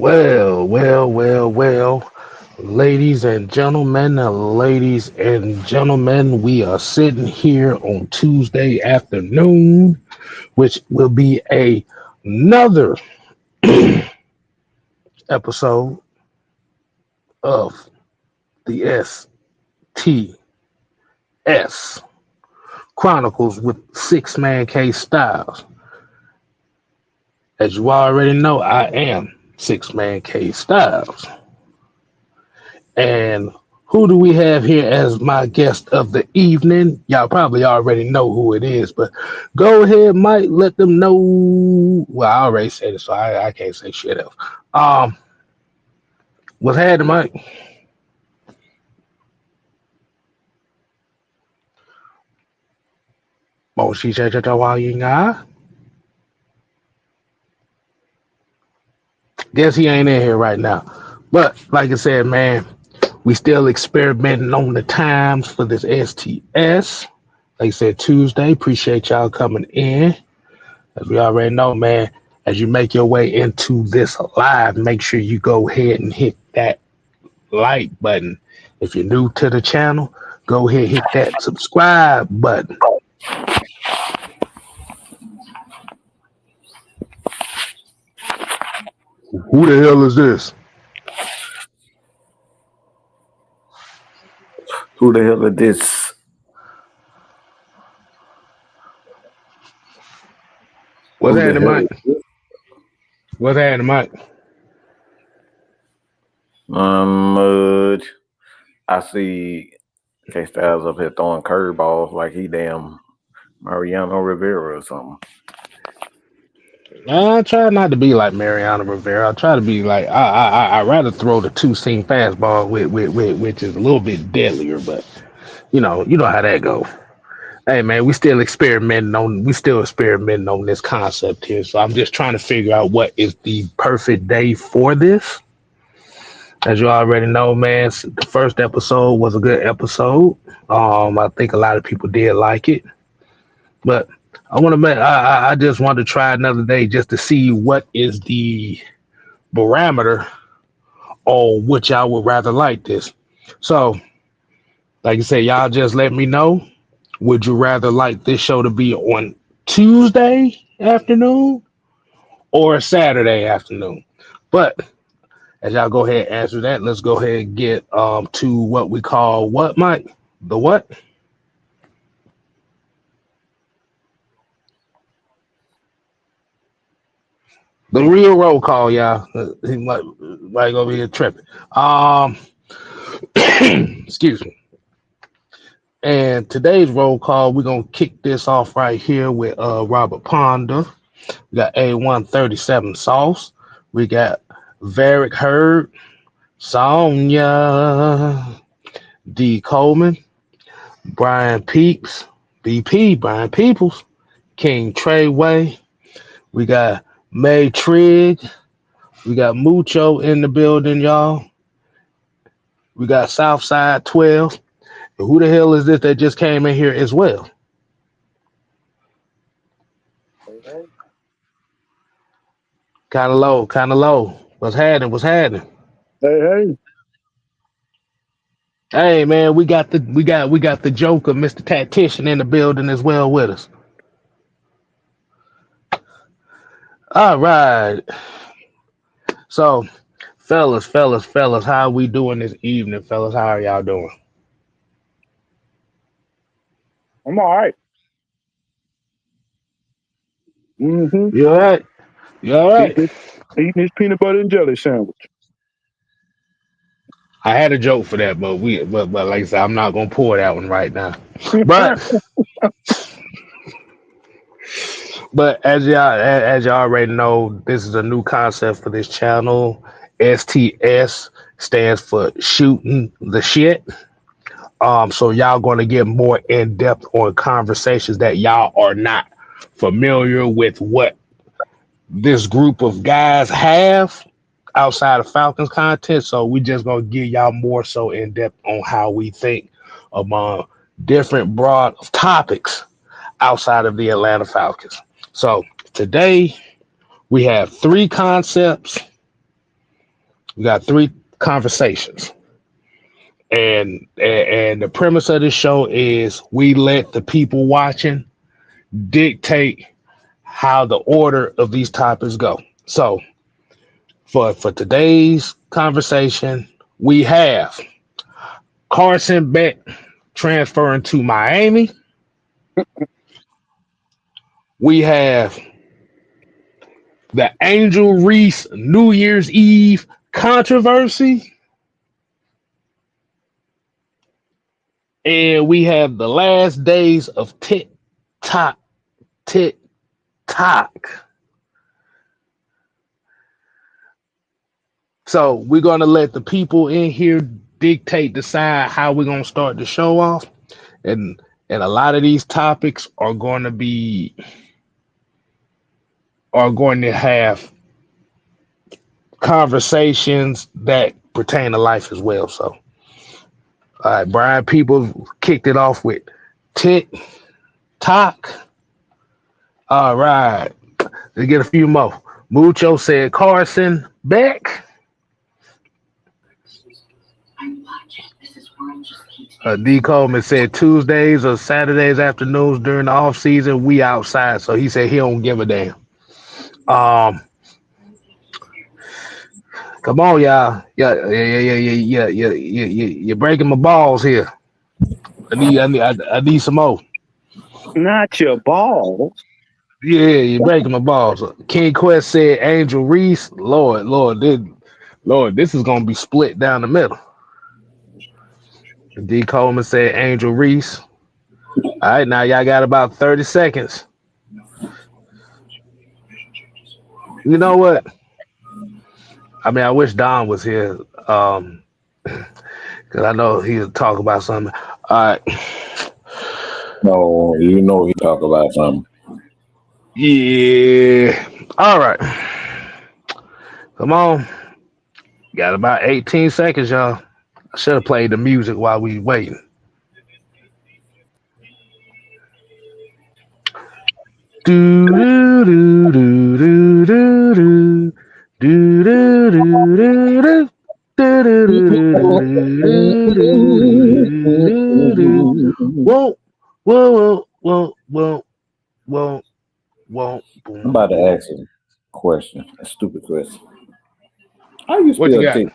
Well, ladies and gentlemen, we are sitting here on Tuesday afternoon, which will be another episode of the STS Chronicles with Six Man K Styles. As you already know, I am Six Man K Styles. And who do we have here as my guest of the evening? Y'all probably already know who it is, but go ahead, Mike. Let them know. Well, I already said it, so I can't say shit else. Um, what's happening, Mike? Oh, she said that while you got. Guess he ain't in here right now. But like I said, man, we still experimenting on the times for this STS. Like I said, Tuesday. Appreciate y'all coming in. As we already know, man, as you make your way into this live, make sure you go ahead and hit that like button. If you're new to the channel, go ahead and hit that subscribe button. Who the hell is this? Who the hell is this? What's Who the happening, hell Mike? is this? What's happening, Mike? Mud. I see K Styles up here throwing curveballs like he damn Mariano Rivera or something. I try not to be like Mariano Rivera. I try to be like I rather throw the two seam fastball with which is a little bit deadlier, but you know how that goes. Hey man, we still experimenting on this concept here. So I'm just trying to figure out what is the perfect day for this. As you already know, man, the first episode was a good episode. I think a lot of people did like it, but I just want to try another day just to see what is the barometer on which y'all would rather like this. So, like I said, y'all just let me know. Would you rather like this show to be on Tuesday afternoon or Saturday afternoon? But as y'all go ahead and answer that, let's go ahead and get to what we call what, Mike? The what? The real roll call, y'all. He might go be a tripping. Excuse me. And today's roll call, we're gonna kick this off right here with Robert Ponder. We got A137 Sauce. We got Varick Hurd, Sonia, D. Coleman, Brian Peeps, BP, Brian Peoples, King Treyway. We got May Trigg. We got Mucho in the building, y'all. We got Southside 12. And who the hell is this that just came in here as well? Hey, Kind of low, kind of low. What's happening? What's happening? hey. Hey man, we got the Joker, Mr. Tactician, in the building as well with us. All right. So, fellas, how we doing this evening, fellas? How are y'all doing? I'm all right. Mm-hmm. You all right? You all right? Eating this peanut butter and jelly sandwich. I had a joke for that, but like I said, I'm not gonna pour that one right now. But as y'all already know, this is a new concept for this channel. STS stands for shooting the shit. So y'all gonna get more in depth on conversations that y'all are not familiar with what this group of guys have outside of Falcons content. So we just gonna give y'all more so in depth on how we think among different broad topics outside of the Atlanta Falcons. So today we have three concepts We got three conversations. And the premise of this show is we let the people watching dictate how the order of these topics go. So for today's conversation, we have Carson Beck transferring to Miami. We have the Angel Reese New Year's Eve controversy. And we have the last days of Tik Tok. Tik Tok. So we're gonna let the people in here decide how we're gonna start the show off. And a lot of these topics are going to have conversations that pertain to life as well. So all right, Brian, people kicked it off with Tik Tok. All right, let's get a few more. Mucho said Carson Beck. D. Coleman said Tuesdays or Saturdays afternoons during the off season, we outside. So he said he don't give a damn. Come on, y'all. Yeah. You're breaking my balls here. I need some more. Not your balls. Yeah, you're breaking my balls. King Quest said Angel Reese. Lord, this is gonna be split down the middle. D. Coleman said Angel Reese. All right, now y'all got about 30 seconds. You know what? I mean, I wish Don was here. Because I know he'll talk about something. All right. No, you know he talk about something. Yeah. All right. Come on. Got about 18 seconds, y'all. I should have played the music while we waiting. Do do do do do do do do do do do. Whoa, whoa, whoa, whoa, whoa, whoa. I'm about to ask you a question, a stupid question. How you What you spell got? tick?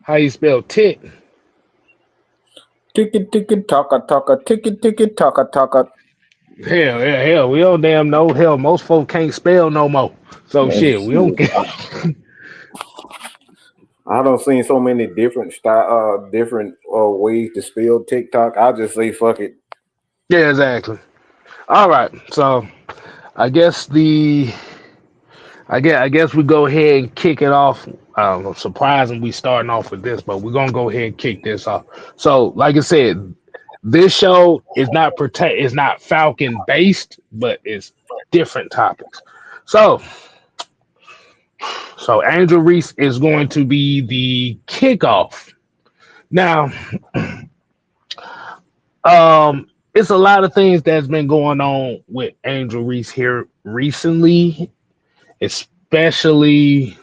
How you spell tick? Ticky ticky taka taka ticky ticky taka taka. Hell, we don't damn know. Hell, most folks can't spell no more. So shit, we don't care. I don't seen so many different ways to spell TikTok. I just say fuck it. Yeah, exactly. All right, so I guess we go ahead and kick it off. Surprising we starting off with this, but we're gonna go ahead and kick this off. So, like I said, this show is not Falcon based, but it's different topics. So Angel Reese is going to be the kickoff. Now, it's a lot of things that's been going on with Angel Reese here recently, especially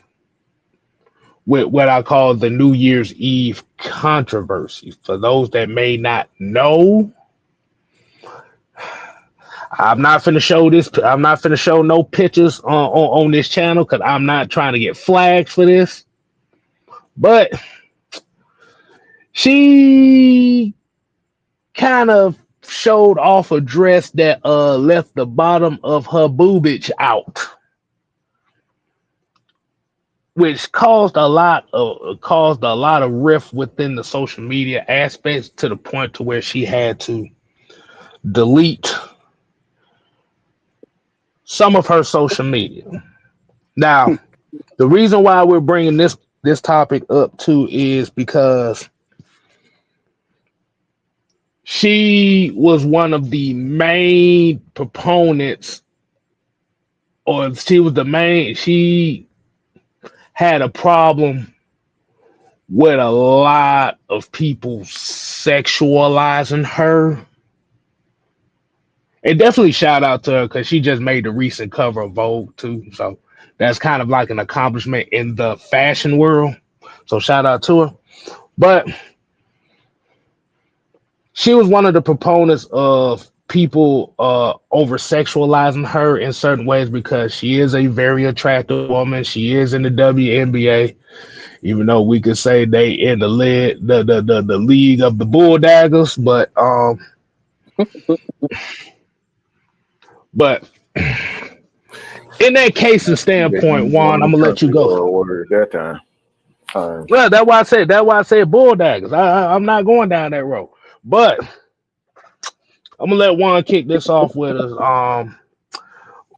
with what I call the New Year's Eve controversy. For those that may not know, I'm not finna show this. I'm not finna show no pictures on this channel because I'm not trying to get flagged for this. But she kind of showed off a dress that left the bottom of her boobage out, which caused a lot of rift within the social media aspects to the point to where she had to delete some of her social media. Now, the reason why we're bringing this topic up too is because she was one of the main proponents, or she had a problem with a lot of people sexualizing her. And definitely shout out to her because she just made the recent cover of Vogue too. So That's kind of like an accomplishment in the fashion world. So shout out to her. But she was one of the proponents of people over sexualizing her in certain ways because she is a very attractive woman. She is in the WNBA, even though we could say they in the league of the bulldaggers, but in that case and standpoint, Juan, I'm gonna let you go. Order at that time. Well, that's why I said bulldaggers. I'm not going down that road. But I'm gonna let Juan kick this off with us.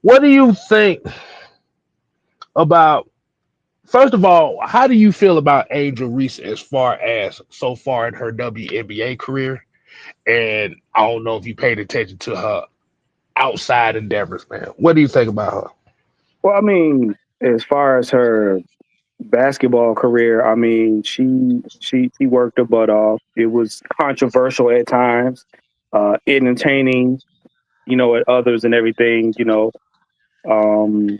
What do you think about? First of all, how do you feel about Angel Reese as far as so far in her WNBA career? And I don't know if you paid attention to her outside endeavors, man. What do you think about her? Well, I mean, as far as her basketball career, I mean, she worked her butt off. It was controversial at times, entertaining, at others and everything. Um,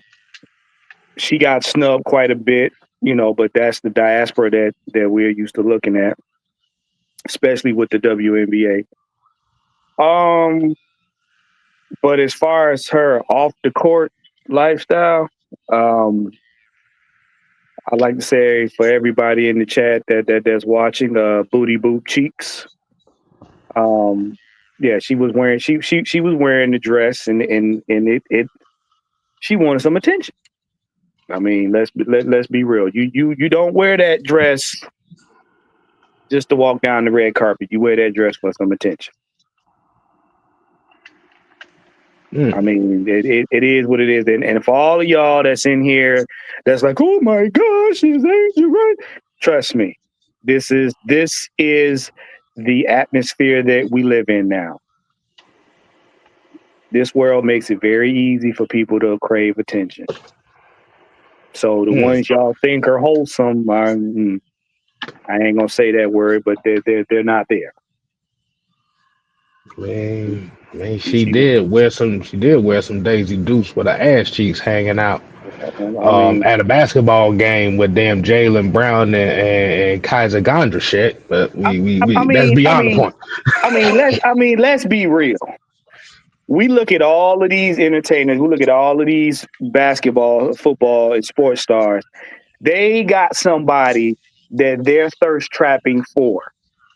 she got snubbed quite a bit, but that's the diaspora that we're used to looking at, especially with the WNBA. Um, but as far as her off the court lifestyle, um, I'd like to say for everybody in the chat that's watching, booty boob cheeks. Yeah, she was wearing the dress and it she wanted some attention. I mean, let's be real. You don't wear that dress just to walk down the red carpet. You wear that dress for some attention. I mean, it is what it is. And for all of y'all that's in here, that's like, oh my gosh, is Angel right? Trust me, this is the atmosphere that we live in now. This world makes it very easy for people to crave attention. So the ones y'all think are wholesome, I ain't gonna say that word, but they're not there. Man, she did wear some Daisy Dukes with her ass cheeks hanging out. I mean, At a basketball game with damn Jalen Brown and Kaiser Gondrashek, but we that's beyond the point. let's be real. We look at all of these entertainers, we look at all of these basketball, football, and sports stars. They got somebody that they're thirst trapping for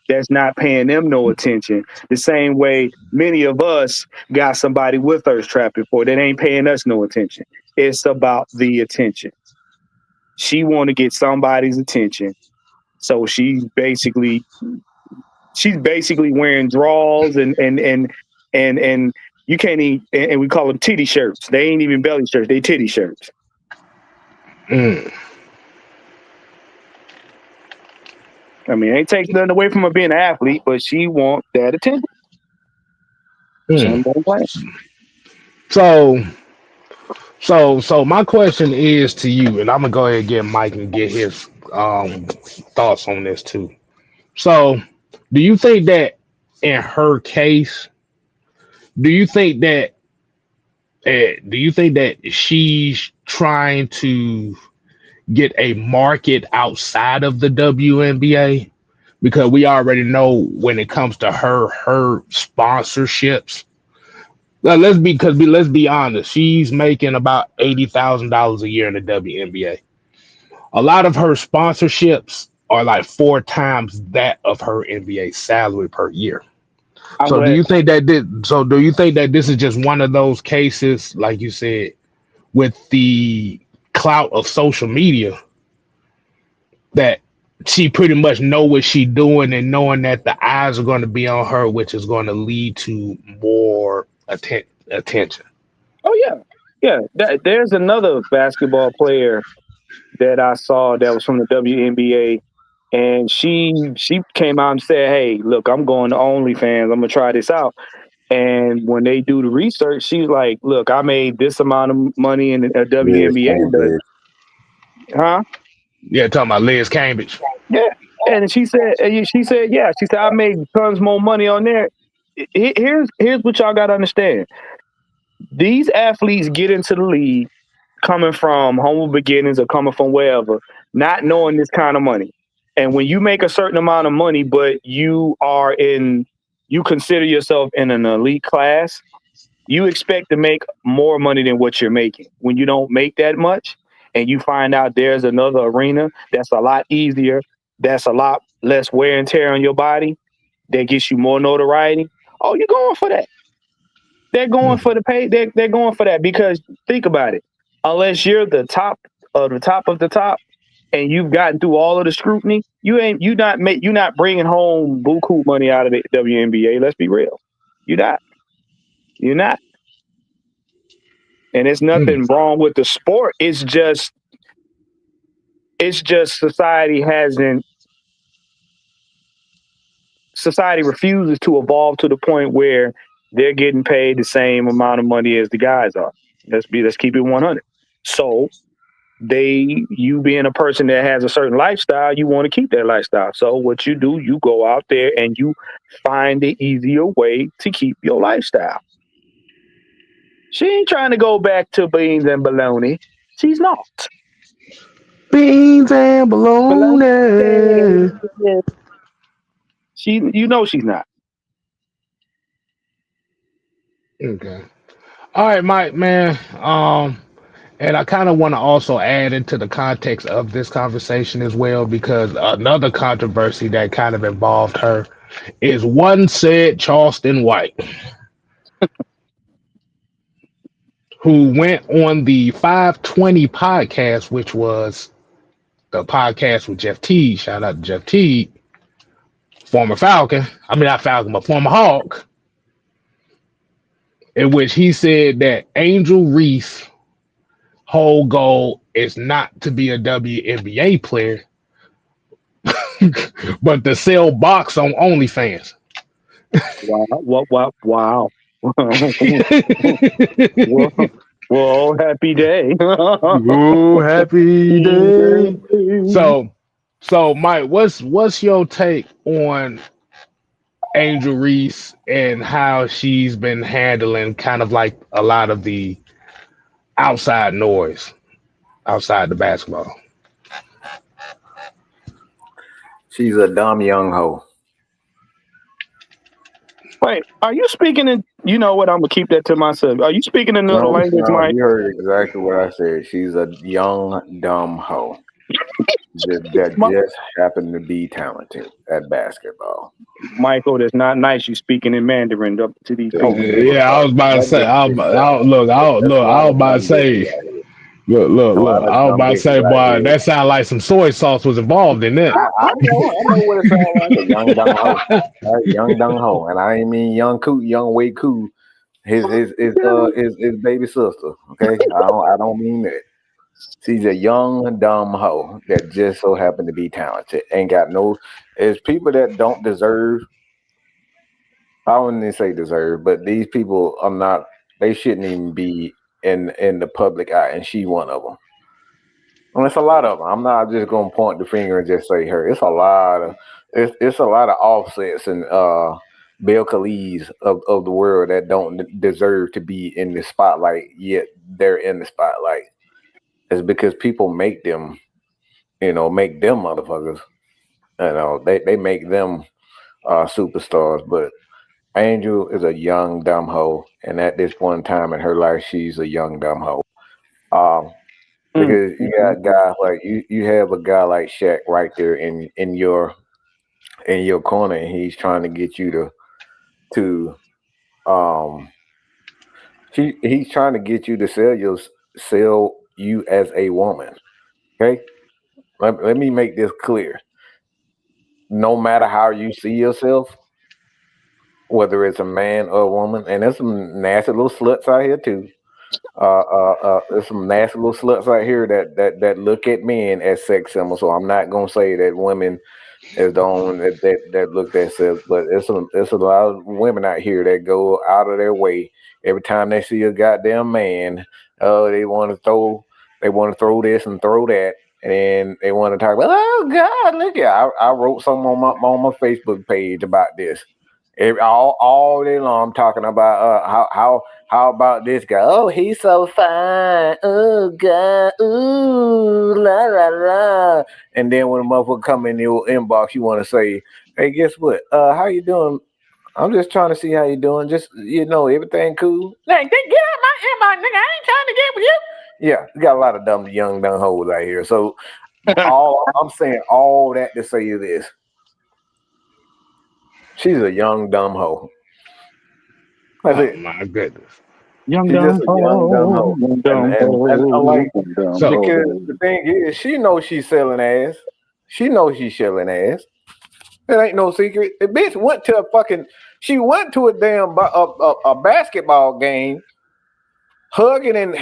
that's not paying them no attention. The same way many of us got somebody we're thirst trapping for that ain't paying us no attention. It's about the attention. She want to get somebody's attention. So she's basically wearing drawers and you can't even, and we call them titty shirts. They ain't even belly shirts, they titty shirts. I mean, it ain't taking nothing away from her being an athlete, but she want that attention. So my question is to you, and I'm gonna go ahead and get Mike and get his thoughts on this too. So, do you think that in her case, do you think that she's trying to get a market outside of the WNBA? Because we already know when it comes to her sponsorships. Now, let's be honest. She's making about $80,000 a year in the WNBA. A lot of her sponsorships are like 4 times that of her NBA salary per year. So do you think that this is just one of those cases, like you said, with the clout of social media, that she pretty much know what she's doing and knowing that the eyes are going to be on her, which is going to lead to more attention? Oh yeah. There's another basketball player that I saw that was from the WNBA, and she came out and said, "Hey, look, I'm going to OnlyFans. I'm gonna try this out." And when they do the research, she's like, "Look, I made this amount of money in the WNBA, but, huh?" Yeah, talking about Liz Cambridge. Yeah, and she said, I made tons more money on there. Here's what y'all got to understand. These athletes get into the league coming from humble beginnings or coming from wherever, not knowing this kind of money. And when you make a certain amount of money, but you consider yourself in an elite class, you expect to make more money than what you're making. When you don't make that much and you find out there's another arena that's a lot easier, that's a lot less wear and tear on your body, that gets you more notoriety, oh, you're going for that. They're going for the pay. They're going for that because think about it. Unless you're the top of the top of the top, and you've gotten through all of the scrutiny, you're not bringing home buku money out of the WNBA. Let's be real. You're not. You're not. And it's nothing wrong with the sport. It's just society refuses to evolve to the point where they're getting paid the same amount of money as the guys are. Let's keep it 100. So you being a person that has a certain lifestyle, you want to keep that lifestyle. So what you do, you go out there and you find the easier way to keep your lifestyle. She ain't trying to go back to beans and bologna. She's not. Beans and bologna. She's not. Okay. All right, Mike, man. And I kind of want to also add into the context of this conversation as well, because another controversy that kind of involved her is one said Charleston White, who went on the 520 podcast, which was the podcast with Jeff Teague. Shout out to Jeff Teague, former Falcon. I mean, not Falcon, but former Hawk, in which he said that Angel Reese whole goal is not to be a WNBA player, but to sell box on OnlyFans. Wow. Wow. Well, happy day. Ooh, happy day. So Mike, what's your take on Angel Reese and how she's been handling kind of like a lot of the outside noise outside the basketball? She's a dumb young hoe. Wait, are you speaking in? You know what? I'm gonna keep that to myself. Are you speaking in another language, Mike? You heard exactly what I said. She's a young dumb hoe that just happened to be talented at basketball. Michael, that's not nice. You speaking in Mandarin up to these people. Yeah, I was about to say. I was about to say. Look. I was about to say, boy, that sounds like some soy sauce was involved in that. I know what it sounds like. A young dumb hoe. Young dumb hoe. And I ain't mean young way cool. His baby sister. Okay? I don't mean that. She's a young dumb hoe that just so happened to be talented. Ain't got no. It's people that don't deserve. I wouldn't even say deserve, but these people are not. They shouldn't even be in the public eye, and she one of them. And it's a lot of them. I'm not just gonna point the finger and just say her. It's a lot of offsets and Bill Khalid's of the world that don't deserve to be in the spotlight, yet they're in the spotlight. It's because people make them motherfuckers. They make them superstars. But Angel is a young dumb hoe, and at this point in time in her life, she's a young dumb hoe. Because you got guys like you have a guy like Shaq right there in your corner, and he's trying to get you he's trying to get you to sell you as a woman. Okay, let me make this clear. No matter how you see yourself, whether it's a man or a woman, and there's some nasty little sluts out here too. There's some nasty little sluts out here that look at men as sex symbols. So I'm not gonna say that women is the only that look at themselves, but it's a lot of women out here that go out of their way every time they see a goddamn man. They want to throw this and throw that, and they want to talk about, oh God, look at I wrote something on my Facebook page about this. All day long, I'm talking about how about this guy? Oh, he's so fine. Oh God, ooh la la la. And then when a motherfucker come in your inbox, you want to say, "Hey, guess what? How you doing? I'm just trying to see how you doing. Just everything cool. Like, get out my inbox, nigga. I ain't trying to get with you." Yeah, we got a lot of dumb young dumb hoes out here. So all I'm saying, all that to say is this: she's a young dumb hoe. That's Oh it. my goodness. Young She's just dumb a young dumb ho, hoe. young And dumb and and ho, I'm like, young dumb So because ho. the thing is, she knows she's selling ass. She knows she's selling ass. It ain't no secret. The bitch went to a fucking. She went to a damn a basketball game, hugging and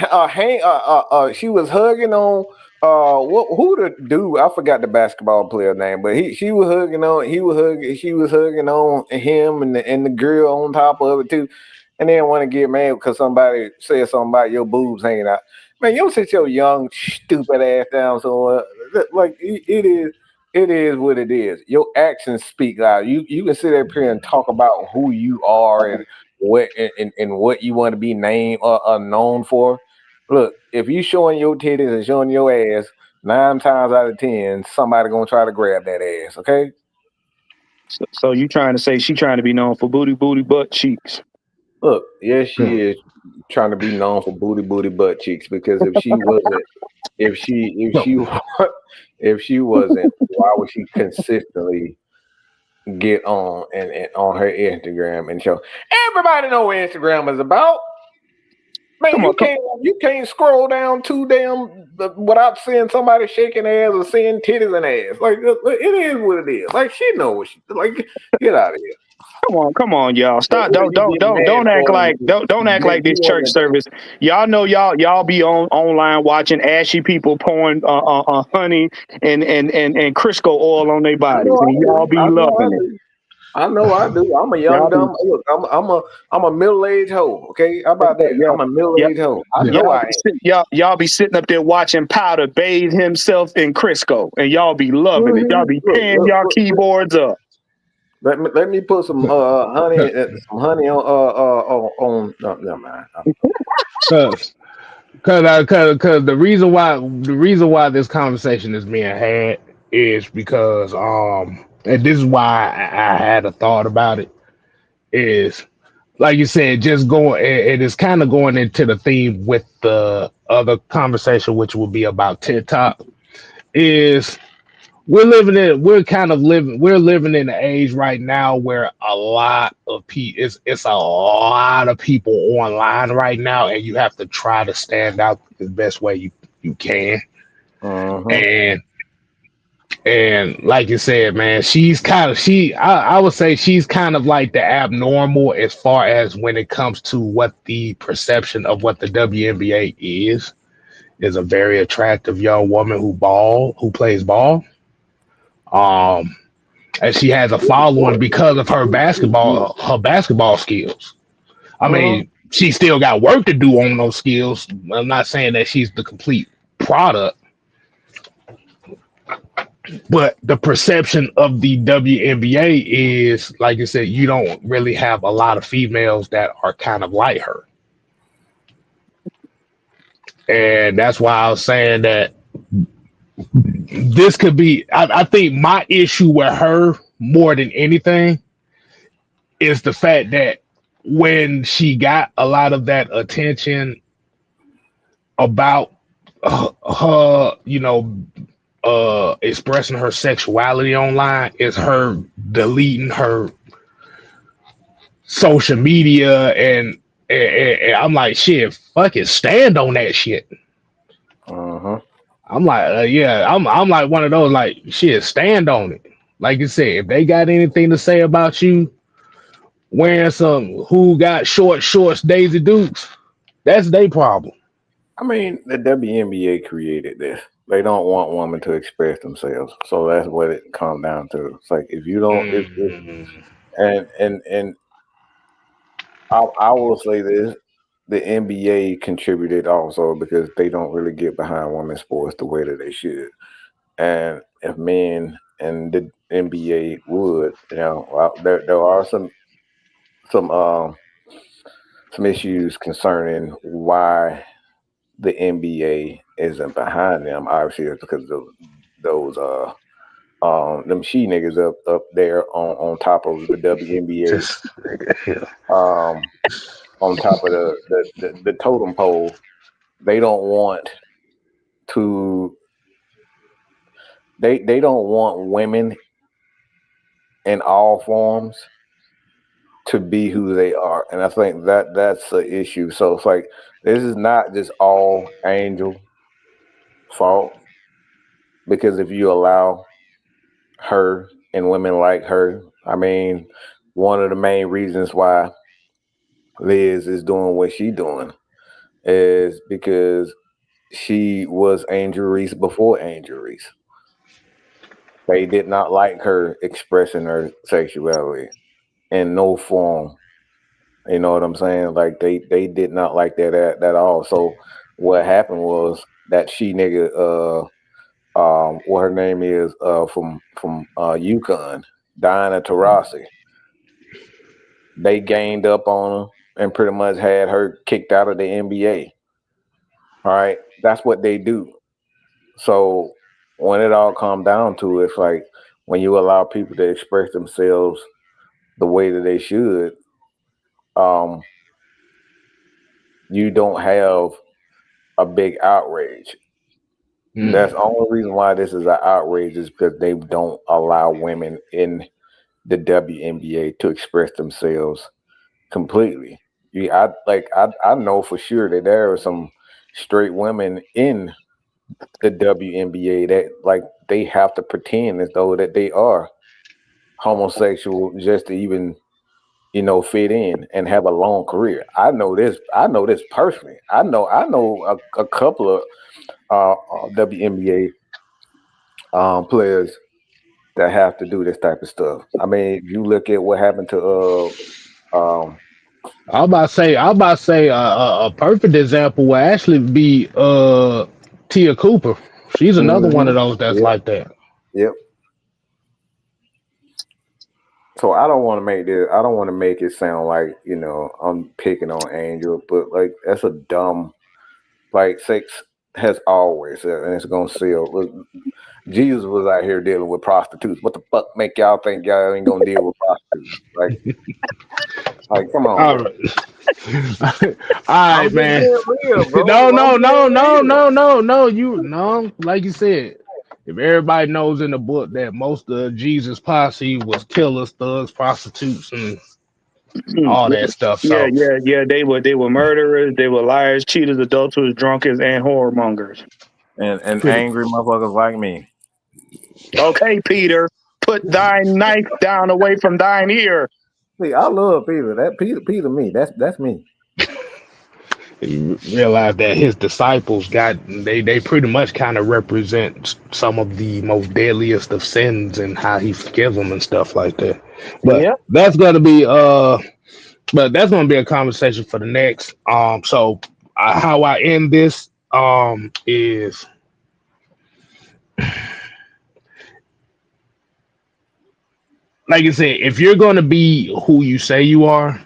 she was hugging on who the dude, I forgot the basketball player name, but she was hugging on, he was hugging, she was hugging on him and the girl on top of it too, and then want to get mad because somebody said something about your boobs hanging out. Man, you sit your young stupid ass down somewhere. Like it is what it is. Your actions speak loud. You can sit up here and talk about who you are and what you want to be named or known for. Look, if you showing your titties and showing your ass, 9 times out of 10, somebody gonna try to grab that ass. Okay. So you trying to say she trying to be known for booty, booty, butt cheeks? Look, yes, hmm, she is trying to be known for booty butt cheeks because if so she if she wasn't, why would she consistently get on and on her Instagram and show everybody know what Instagram is about? Man, Come on, you can't scroll down too damn without seeing somebody shaking ass or seeing titties and ass. Like it is what it is. Like she knows what she like. Get out of here. come on, y'all. Stop. What are you getting mad Don't act for? like don't act like You this church wasn't. service. Y'all know y'all be online watching ashy people pouring honey and Crisco oil on their I bodies, know I and y'all do. be I know I loving it. do. I know I do. I'm a young Y'all be dumb. Look, I'm a middle aged hoe. Okay, how about that? yeah I'm a middle yeah. aged hoe. I yeah. know I am. Y'all be sitting up there watching Powder bathe himself in Crisco, and y'all be loving it. Y'all Mhm. be tearing y'all Look. keyboards up. Let me put some honey Cause, on no, never mind. cause, cause the reason why this conversation is being had is because and this is why I had a thought about it is like you said, just going it is kind of going into the theme with the other conversation, which will be about TikTok. Is we're living in an age right now where a lot of people it's a lot of people online right now, and you have to try to stand out the best way you can. Uh-huh. And like you said, man, I would say she's kind of like the abnormal as far as when it comes to what the perception of what the WNBA is a very attractive young woman who plays ball. Um and she has a following because of her basketball skills. I Uh-huh. mean, she still got work to do on those skills. I'm not saying that she's the complete product, but the perception of the WNBA is, like you said, you don't really have a lot of females that are kind of like her. And that's why I was saying that this could be, I think my issue with her more than anything is the fact that when she got a lot of that attention about her, expressing her sexuality online, is her deleting her social media and I'm like, shit, fuck it, stand on that shit. Uh-huh. I'm like, yeah, I'm like one of those like, shit, stand on it. Like you said, if they got anything to say about you wearing some who got short shorts, Daisy Dukes, that's their problem. I mean, the WNBA created this. They don't want women to express themselves, so that's what it comes down to. It's like if you don't, if Mm, and I will say this: the NBA contributed also because they don't really get behind women's sports the way that they should. And if men and the NBA would, well, there are some. some some issues concerning why the NBA isn't behind them. Obviously, it's because of those them she niggas up there on top of the WNBA, Just yeah. on top of the totem pole. They don't want to. They don't want women in all forms to be who they are, and I think that's the issue. So it's like this is not just all Angel fault, because if you allow her and women like her, I mean, one of the main reasons why Liz is doing what she doing is because she was Angel Reese before Angel Reese. They did not like her expressing her sexuality in no form. You know what I'm saying? Like they did not like that at all. So what happened was that she nigga what her name is from Yukon, Diana Taurasi. They gained up on her and pretty much had her kicked out of the NBA. All right, that's what they do. So when it all comes down to it, it's like when you allow people to express themselves the way that they should, um, you don't have a big outrage. That's the only reason why this is an outrage is because they don't allow women in the WNBA to express themselves completely. I know for sure that there are some straight women in the WNBA that like they have to pretend as though that they are homosexual just to even fit in and have a long career. I know this. I know this personally. I know a couple of WNBA players that have to do this type of stuff. I mean, if you look at what happened to I about to say a perfect example would actually be Tia Cooper. She's another one of mhm, those that's yep, like that. yep. So I don't want to make this. I don't want to make it sound like I'm picking on Angel, but like that's a dumb. Like sex has always, and it's gonna sell. Look, Jesus was out here dealing with prostitutes. What the fuck make y'all think y'all ain't gonna deal with prostitutes? Like, come on, All bro. right, all right, I'm just man. being real, No, bro. I'm no, being no, no, real. no, no, no. You no, like you said, if everybody knows in the book that most of Jesus' posse was killers, thugs, prostitutes, and all that stuff. Yeah, So yeah, yeah. They were murderers. They were liars, cheaters, adulterers, drunkards, and whoremongers. And pretty angry motherfuckers like me. Okay, Peter, put thine knife down away from thine ear. See, I love Peter. That Peter me. That's me. you realize that his disciples they pretty much kind of represent some of the most deadliest of sins and how he forgives them and stuff like that. But Yep. that's gonna be but that's gonna be a conversation for the next. So how I end this is like I said, if you're gonna be who you say you are,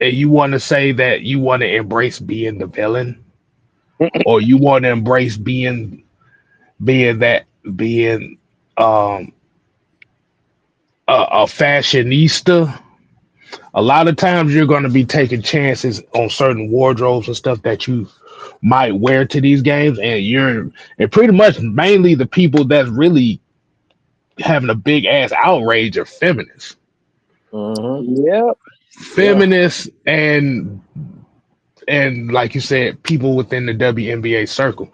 and you want to say that you want to embrace being the villain, or you want to embrace being that being um a fashionista, a lot of times you're going to be taking chances on certain wardrobes and stuff that you might wear to these games, and pretty much mainly the people that's really having a big ass outrage are feminists, Mm-hmm. Yep. Yeah. feminists, and like you said, people within the WNBA circle.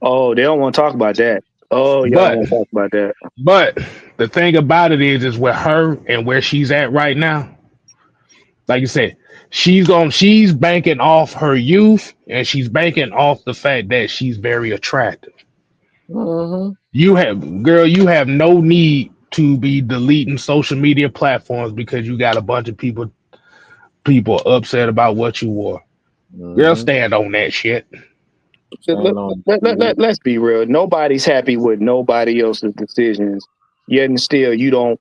Oh, they don't want to talk about that. Oh, y'all don't But want to talk about that. but the thing about it is with her and where she's at right now, like you said, she's banking off her youth and she's banking off the fact that she's very attractive. Mm-hmm. You have no need to be deleting social media platforms because you got a bunch of people upset about what you wore. Girl, Mm-hmm. stand on that shit. Let, Stand on let, let, TV. let, let's be real. Nobody's happy with nobody else's decisions Yet and still, you're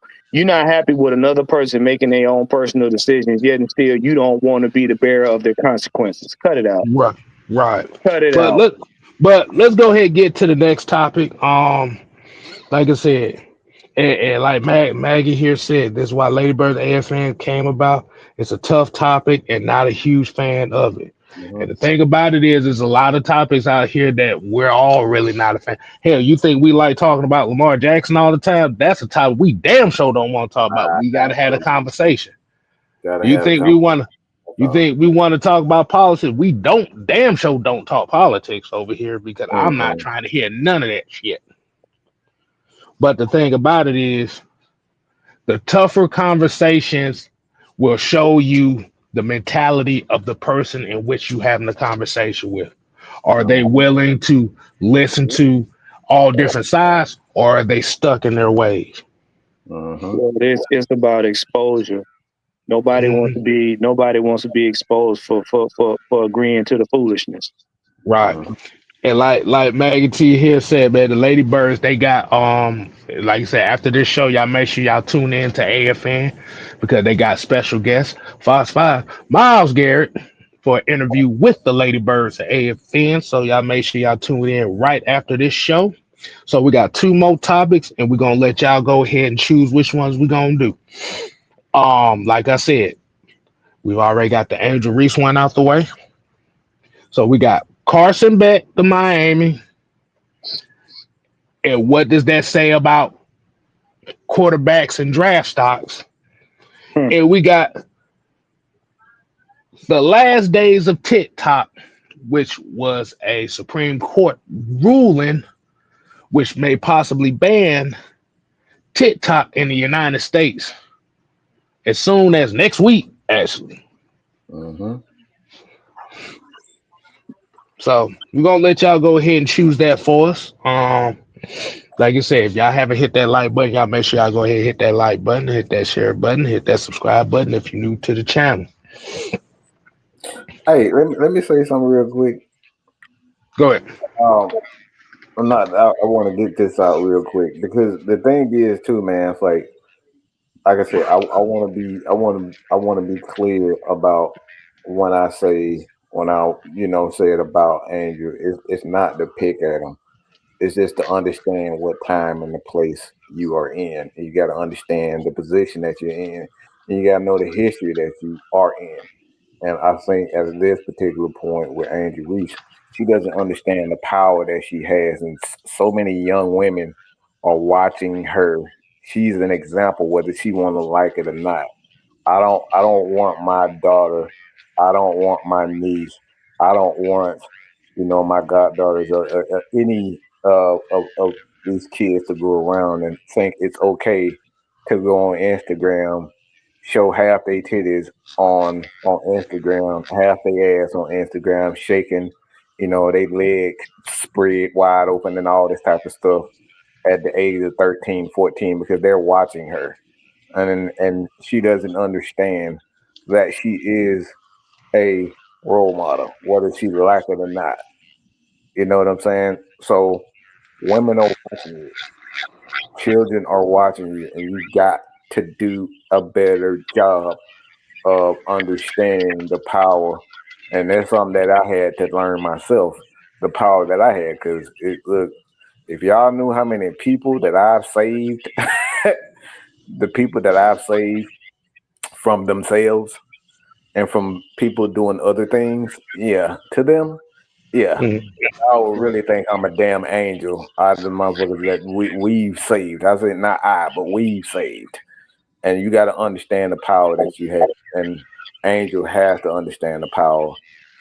not happy with another person making their own personal decisions. Yet and still, you don't want to be the bearer of their consequences. Cut it out. Right, right. Cut it But out. let but let's go ahead and get to the next topic. Like I said, and like Maggie here said, this is why Lady Bird AFN came about. It's a tough topic and not a huge fan of it. Mm-hmm. And the thing about it is, there's a lot of topics out here that we're all really not a fan. Hell, you think we like talking about Lamar Jackson all the time? That's a topic we damn sure don't want to talk about. We gotta have a Absolutely. conversation. Gotta You have a think we want to? You conversation. think we want to talk about politics? We don't damn sure don't talk politics over here because I'm not Mm-hmm. trying to hear none of that shit. But the thing about it is, the tougher conversations will show you the mentality of the person in which you having the conversation with. Are they willing to listen to all different sides, or are they stuck in their ways? Mm-hmm. Well, it's about exposure. Mhm. Nobody wants to be exposed for agreeing to the foolishness. Right. Mm-hmm. And like Maggie T here said, man, the Lady Birds, they got like I said, after this show, y'all make sure y'all tune in to AFN because they got special guests, Fox 5, Miles Garrett, for an interview with the Lady Birds at AFN. So y'all make sure y'all tune in right after this show. So we got two more topics, and we're gonna let y'all go ahead and choose which ones we're gonna do. Like I said, we've already got the Angel Reese one out the way. So we got Carson Beck to Miami. And what does that say about quarterbacks and draft stocks? Hmm. And we got the last days of TikTok, which was a Supreme Court ruling which may possibly ban TikTok in the United States as soon as next week, actually. Mm-hmm. So we're gonna let y'all go ahead and choose that for us. Like I said, if y'all haven't hit that like button, y'all make sure y'all go ahead and hit that like button, hit that share button, hit that subscribe button if you're new to the channel. Hey, let me say something real quick. Go ahead. Um, I'm not. I want to get this out real quick because the thing is too, man. It's like I said, I want to be, I want to be clear about when I say when I say it about Andrew. It's not to pick at him. It's just to understand what time and the place you are in. And you got to understand the position that you're in, and you got to know the history that you are in. And I think at this particular point with Angie Reese, she doesn't understand the power that she has, and so many young women are watching her. She's an example, whether she want to like it or not. I don't want my daughter. I don't want my niece. I don't want my goddaughters or any of these kids to go around and think it's okay to go on Instagram, show half their titties on Instagram, half their ass on Instagram, shaking, they leg spread wide open and all this type of stuff at the age of 13, 14 because they're watching her and she doesn't understand that she is a role model, whether she like it or not. You know what I'm saying? So women are watching you, children are watching you, and you got to do a better job of understanding the power. And that's something that I had to learn myself, the power that I had. Because look, if y'all knew how many people that I've saved, the people that I've saved from themselves and from people doing other things, yeah, to them, yeah, Mhm. I would really think I'm a damn angel out of the motherfuckers that we've saved. I said not I, but we've saved. And you got to understand the power that you have. And Angel has to understand the power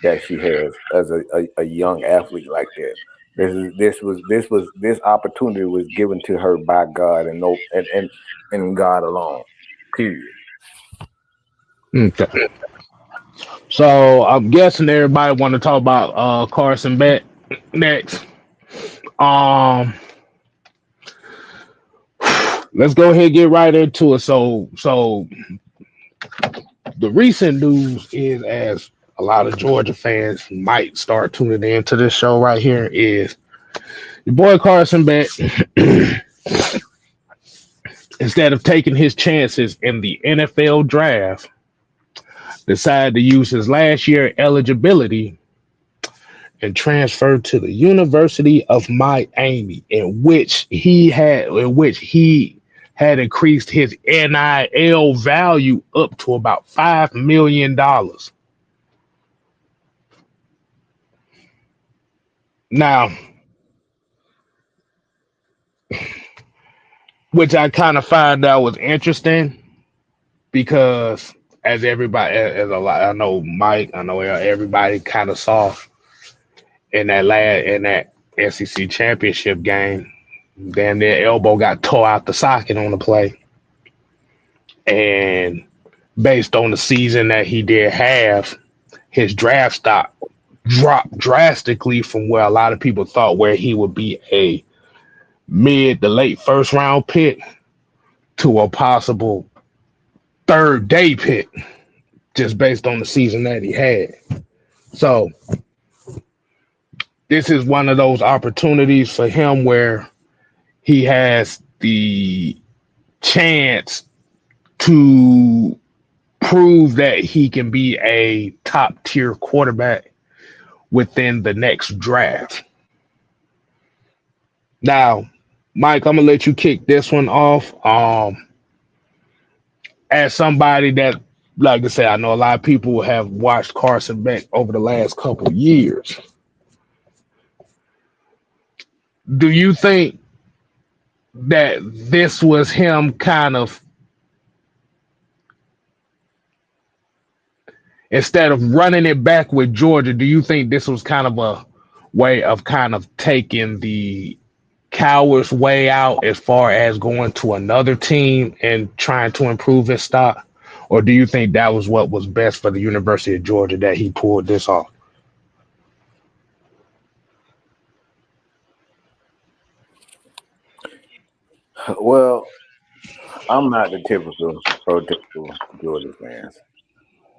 that she has as a young athlete like that. This opportunity was given to her by God and no and God alone. Period. Okay. So I'm guessing everybody want to talk about Carson Beck next. Um, let's go ahead and get right into it. So the recent news is, as a lot of Georgia fans might start tuning into this show right here, is your boy Carson Beck instead of taking his chances in the NFL draft, decided to use his last year eligibility and transferred to the University of Miami, in which he had increased his NIL value up to about $5 million. Now, which I kind of find out was interesting because as everybody, as a lot, I know Mike, I know everybody kind of saw in that SEC championship game, damn their elbow got tore out the socket on the play, and based on the season that he did have, his draft stock dropped drastically from where a lot of people thought where he would be a mid to late first round pick to a possible third day pick just based on the season that he had. So this is one of those opportunities for him where he has the chance to prove that he can be a top tier quarterback within the next draft. Now, Mike, I'm gonna let you kick this one off. As somebody that, like I said, I know a lot of people have watched Carson Beck over the last couple of years. Do you think that this was him kind of, instead of running it back with Georgia, do you think this was kind of a way of kind of taking the coward's way out as far as going to another team and trying to improve his stock? Or do you think that was what was best for the University of Georgia that he pulled this off? Well, I'm not the typical prototypical Georgia fans.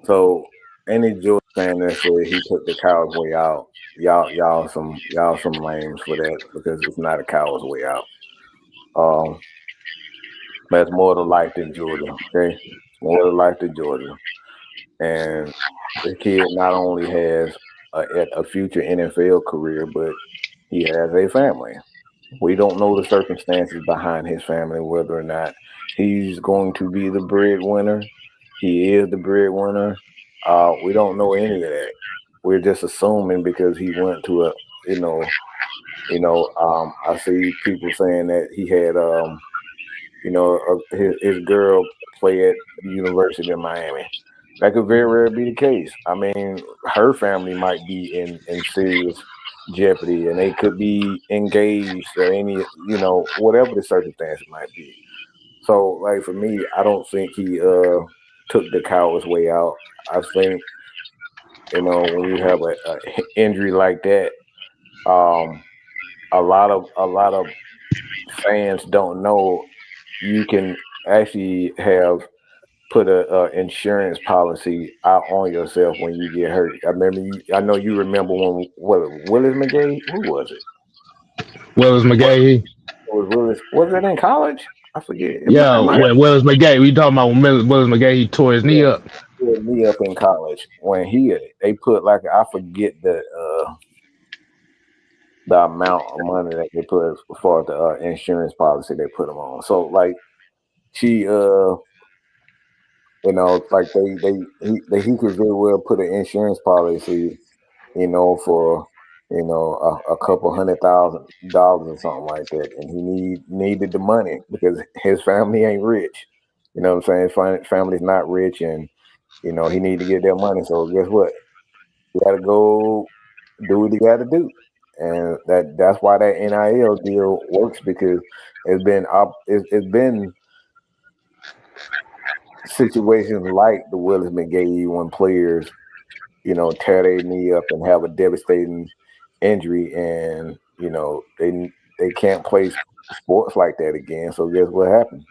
So any Georgia fan that said he took the coward's way out, y'all some lames for that because it's not a coward's way out. Um, that's more to life than Georgia. Okay, it's more to life than Georgia. And the kid not only has a future NFL career, but he has a family. We don't know the circumstances behind his family, whether or not he's going to be the breadwinner. He is the breadwinner. We don't know any of that. We're just assuming because he went to a, you know, I see people saying that he had, his girl play at the University of Miami. That could very well be the case. I mean, her family might be in serious jeopardy, and they could be engaged at any, whatever the circumstance might be. So, like for me, I don't think he took the coward's way out. I think when you have a injury like that, um, a lot of fans don't know you can actually have put a insurance policy out on yourself when you get hurt. I remember I know you remember when Willis McGahee. Who was it? Willis What McGahee. was Willis? Was it in college? I forget. Yeah, It might when Willis McGahee, we talking about when Willis McGahee tore his knee yeah, up. me up in college when they put like I forget the amount of money that they put for the insurance policy they put him on. So like she like he could very well put an insurance policy for a couple $100,000 or something like that, and he needed the money because his family ain't rich. You know what I'm saying? His family's not rich, and he need to get their money. So guess what? You got to go do what you got to do, and that's why that NIL deal works because it's been situations like the Willis McGahee when players tear their knee up and have a devastating injury, and they can't play sports like that again. So guess what happened?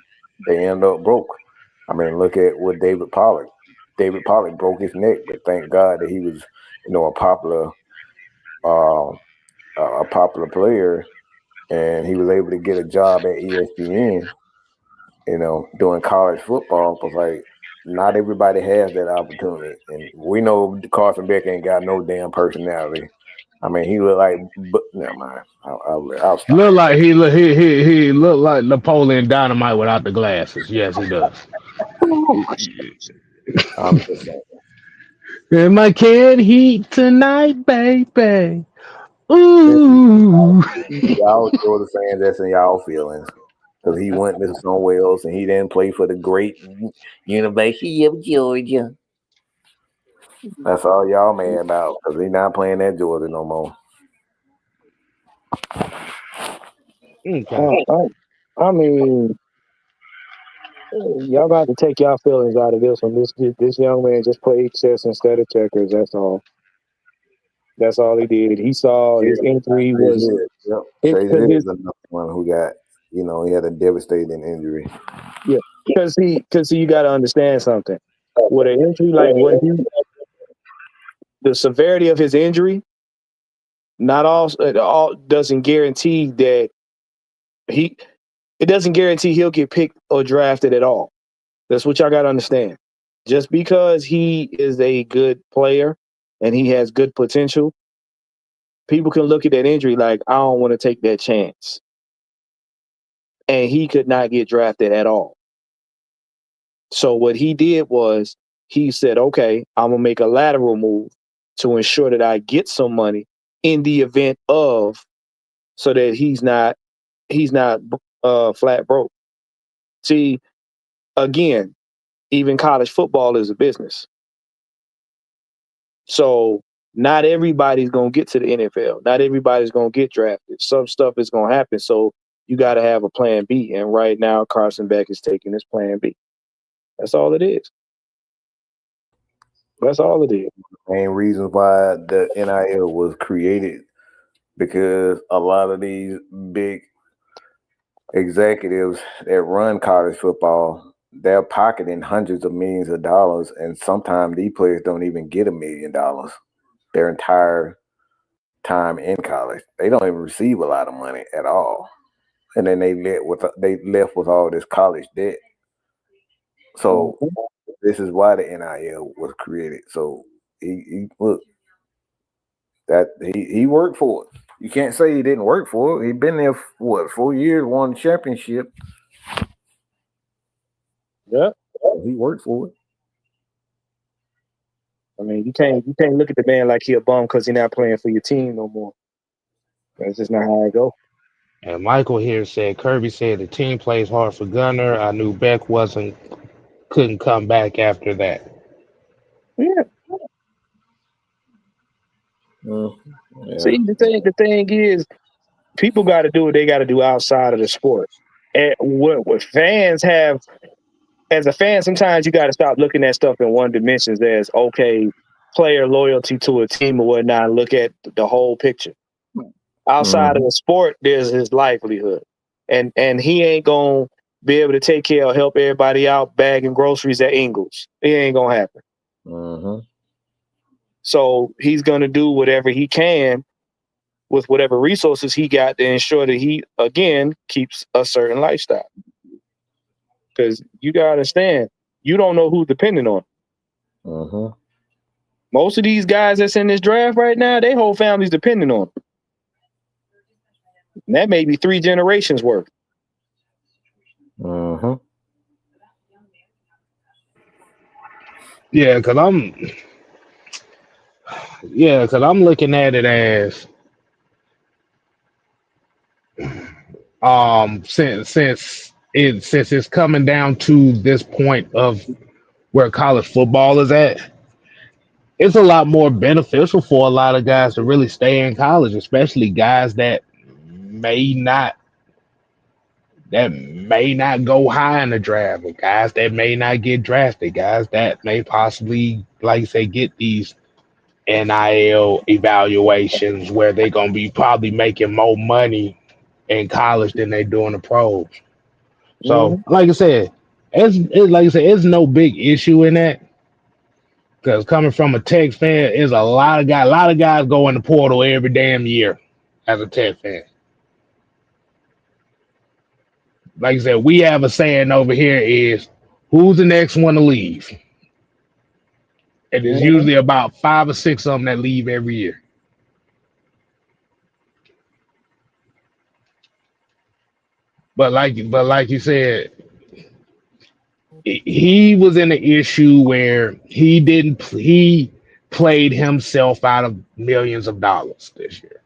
They end up broke. I mean, look at what David Pollock. David Pollock broke his neck, but thank God that he was, a uh, popular player, and he was able to get a job at ESPN doing college football, because like not everybody has that opportunity, and we know Carson Beck ain't got no damn personality. I mean, he look like, but never mind. I'll He stop. look like he look like Napoleon Dynamite without the glasses. Yes, he does. I'm just saying. And my can heat tonight, baby. Listen, Ooh. y'all Georgia fans, that's in y'all feelings. Because he went to somewhere else and he didn't play for the great University of Georgia. That's all y'all mad about. Because he not playing at Georgia no more. Okay. I mean, y'all got to take y'all feelings out of this one. This young man just played chess instead of checkers. That's all. That's all he did. He saw his injury Chase was Hill. Yep. it Chase because Hill his is another one who got, he had a devastating injury. yeah because you got to understand something. With an injury like what he the severity of his injury, not all it all doesn't guarantee that he it doesn't guarantee he'll get picked or drafted at all. That's what y'all got to understand. Just because he is a good player and he has good potential, people can look at that injury like, I don't want to take that chance. And he could not get drafted at all. So what he did was he said, okay, I'm going to make a lateral move to ensure that I get some money in the event of so that he's not flat broke. See, again, even college football is a business. So not everybody's gonna get to the NFL. Not everybody's gonna get drafted. Some stuff is gonna happen. So you got to have a plan B. And right now, Carson Beck is taking his plan B. That's all it is. That's all it is. Main reasons why the NIL was created, because a lot of these big executives that run college football, they're pocketing hundreds of millions of dollars, and sometimes these players don't even get $1 million their entire time in college. They don't even receive a lot of money at all, and then they left with all this college debt. So Mhm. this is why the NIL was created. So he look that he worked for it. You can't say he didn't work for it. He been there for, what, 4 years, won the championship. Yeah. He worked for it. I mean, you can't look at the man like he a bum because he's not playing for your team no more. That's just not how it go. And Michael here said Kirby said the team plays hard for Gunner. I knew Beck wasn't couldn't come back after that. Yeah. Mm, yeah. See, the thing is, people got to do what they got to do outside of the sport. And what fans have as a fan, sometimes you got to stop looking at stuff in one dimensions as okay, player loyalty to a team or whatnot. And look at the whole picture. Outside of Mm-hmm. the sport, there's his livelihood, and he ain't gonna be able to take care or help everybody out bagging groceries at Ingles. It ain't gonna happen. Mm-hmm. So he's gonna do whatever he can with whatever resources he got to ensure that he again keeps a certain lifestyle. Because you gotta understand, you don't know who's depending on. Mm-hmm. Most of these guys that's in this draft right now, their whole family's depending on them. And that may be 3 generations worth. Mm-hmm. Yeah, cause I'm looking at it as since it's coming down to this point of where college football is at, it's a lot more beneficial for a lot of guys to really stay in college, especially guys may not that may not go high in the draft, or guys that may not get drafted, guys that may possibly, like you say, get these NIL evaluations where they're gonna be probably making more money in college than they do in the pros. So, Mm-hmm. like I said, it's like I said, it's no big issue in that because coming from a Tech fan, is a lot of guys go in the portal every damn year as a Tech fan. like I said, we have a saying over here is who's the next one to leave? And it's Mhm. usually about 5 or 6 of them that leave every year. But like you said, he was in an issue where he played himself out of millions of dollars this year.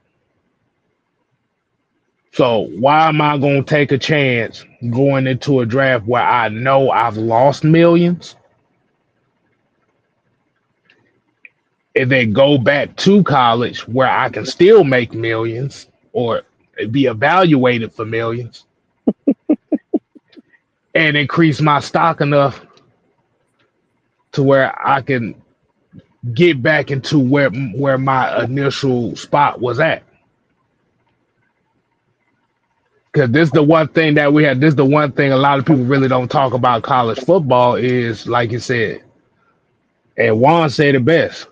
So why am I going to take a chance going into a draft where I know I've lost millions and then go back to college where I can still make millions or be evaluated for millions and increase my stock enough to where I can get back into where my initial spot was at. Because this is the one thing that we had. This is the one thing a lot of people really don't talk about college football is, like you said, and Juan said it best.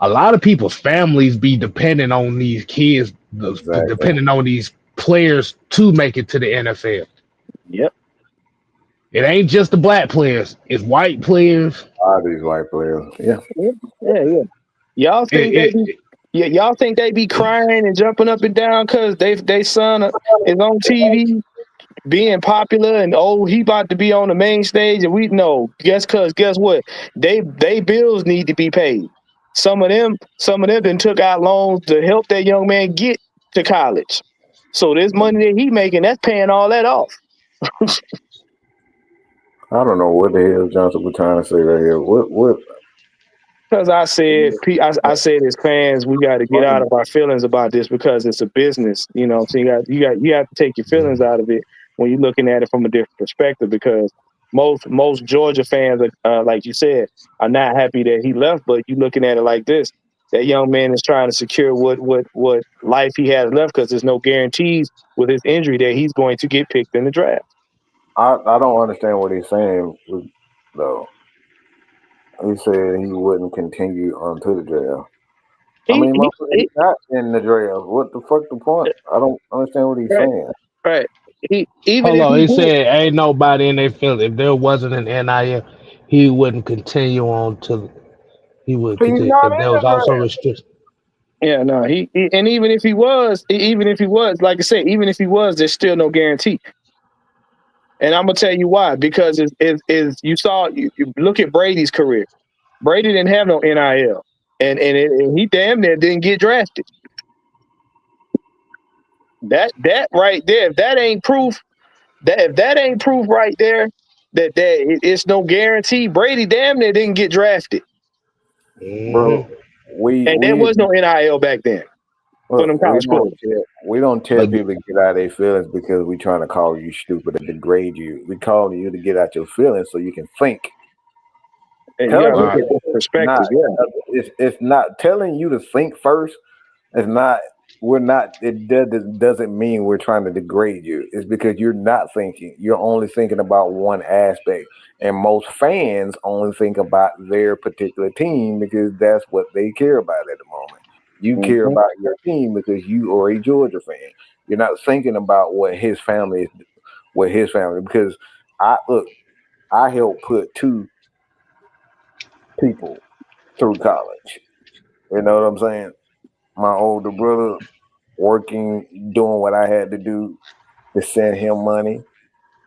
A lot of people's families be dependent on these kids, Exactly. depending on these players to make it to the NFL. Yep. It ain't just the black players; it's white players. A lot of these white players. Yeah. Yeah. Yeah. Yeah. Y'all think they It, be? it, Yeah, y'all think they be crying and jumping up and down because they son is on TV being popular and oh he about to be on the main stage and we know guess what they bills need to be paid. Some of them then took out loans to help that young man get to college. So this money that he making that's paying all that off. I don't know what the hell Johnson was trying to say right here. What Because I said as fans, we got to get out of our feelings about this because it's a business. You know, so you have to take your feelings out of it when you're looking at it from a different perspective. Because most Georgia fans, like you said, are not happy that he left. But you looking at it like this: that young man is trying to secure what life he has left because there's no guarantees with his injury that he's going to get picked in the draft. I don't understand what he's saying though. He said he wouldn't continue onto the draft. I He, mean, he, motherfucker, he he's not in the draft. What the fuck the point? I don't understand what he's right, saying. right. He even Hold if on, he he did, said ain't nobody in their field. If there wasn't an NIL, he wouldn't continue on to. He would He's continue not if in there the was also draft. restrictions. yeah, no, and even if he was, like I said, even if he was, there's still no guarantee. And I'm gonna tell you why. Because is you saw you look at Brady's career. Brady didn't have no NIL, and he damn near didn't get drafted. That right there, if that ain't proof, that if that ain't proof right there, it's no guarantee. Brady damn near didn't get drafted, Bro, Hmm. we and there we was no NIL back then for look, them college players. we don't tell But people to get out of their feelings because we trying to call you stupid and degrade you. We calling you to get out your feelings so you can think. And you Telling gotta you look right, at to this think is not perspective. Yeah. it's not telling you to think first. It's not we're not it doesn't mean we're trying to degrade you. It's because you're not thinking. You're only thinking about one aspect. And most fans only think about their particular team because that's what they care about at the moment. You care Mhm. about your team because you are a Georgia fan. You're not thinking about what his family because I look, I helped put two people through college. You know what I'm saying? My older brother working, doing what I had to do to send him money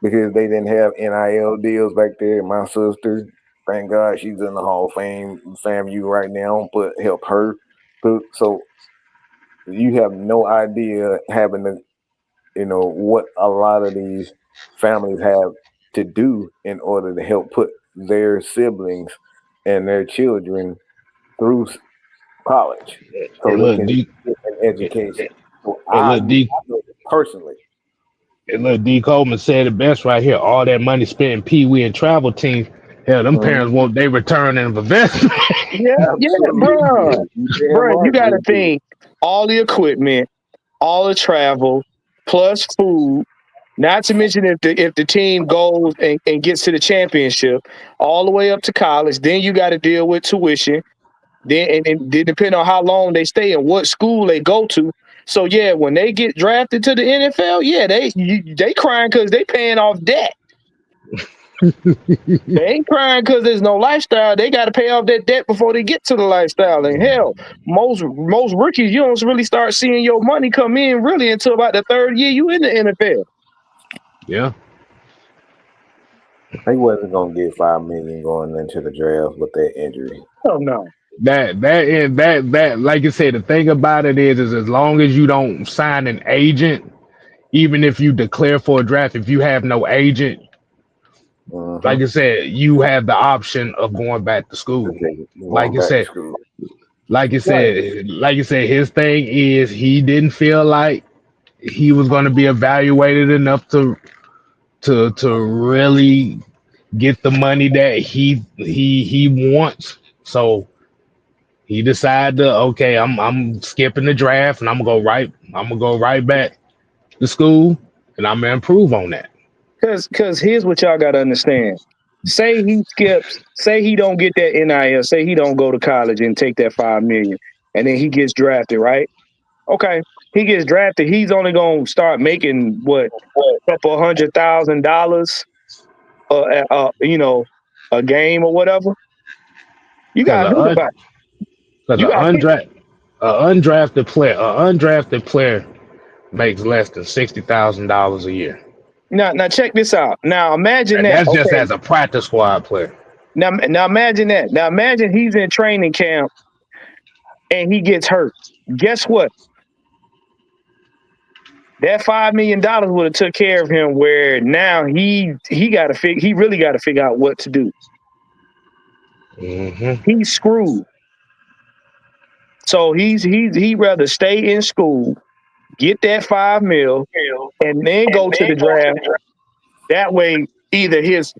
because they didn't have NIL deals back there. My sister, thank God she's in the Hall of Fame, FAMU right now, but help her. So you have no idea having to, what a lot of these families have to do in order to help put their siblings and their children through college so and they look, can D, get an education. So and I look, D, know this personally. and look, D. Coleman said it best right here. All that money spent in Pee Wee and travel teams. Hell, them parents Mhm. want they return in investment. Yeah, yeah, bro. Absolutely. You damn You right. got They to do. think all the equipment, all the travel, plus food. Not to mention if the team goes and gets to the championship, all the way up to college, then you got to deal with tuition. Then and then depending on how long they stay and what school they go to. So yeah, when they get drafted to the NFL, yeah, they crying because they paying off debt. They ain't crying because there's no lifestyle. They got to pay off that debt before they get to the lifestyle. And hell, most rookies, you don't really start seeing your money come in really until about the third year you in the NFL. Yeah. He wasn't gonna get $5 million going into the draft with that injury. Oh no. That like you said, the thing about it is as long as you don't sign an agent, even if you declare for a draft, if you have no agent, like I said, you have the option of going back to school. Like you said, like you said, his thing is he didn't feel like he was going to be evaluated enough to really get the money that he wants. So he decided to, okay, I'm skipping the draft and I'm gonna go right back to school and I'm gonna improve on that. Cause here's what y'all gotta understand. Say he skips, say he don't get that NIL, say he don't go to college and take that $5 million, and then he gets drafted, right? Okay, he gets drafted. He's only gonna start making what a couple $100,000, a game or whatever. You gotta think about it. Because undrafted player makes less than $60,000 a year. Now check this out. Now imagine And that. that's just as a practice squad player. Now imagine that. Now imagine he's in training camp and he gets hurt. Guess what? That $5 million would have took care of him. Where now he really got to figure out what to do. He's screwed. So he rather stay in school, get that $5 million, and then go to the draft. That way, either his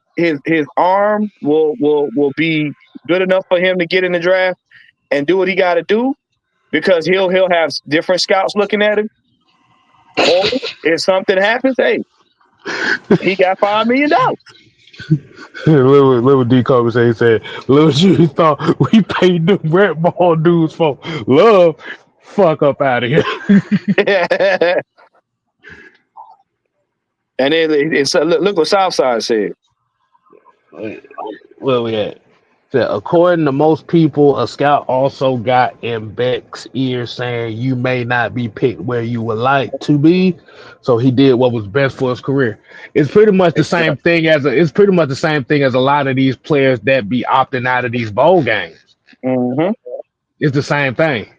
arm will be good enough for him to get in the draft and do what he got to do, because he'll have different scouts looking at him. Or if something happens, hey, he got $5 million. Little D Kobe said, little you thought we paid them red ball dudes for love. Fuck up out of here. And then look what Southside said. Where we at? So, according to most people, a scout also got in Beck's ear saying you may not be picked where you would like to be. So he did what was best for his career. It's pretty much the same thing as a lot of these players that be opting out of these bowl games. It's the same thing.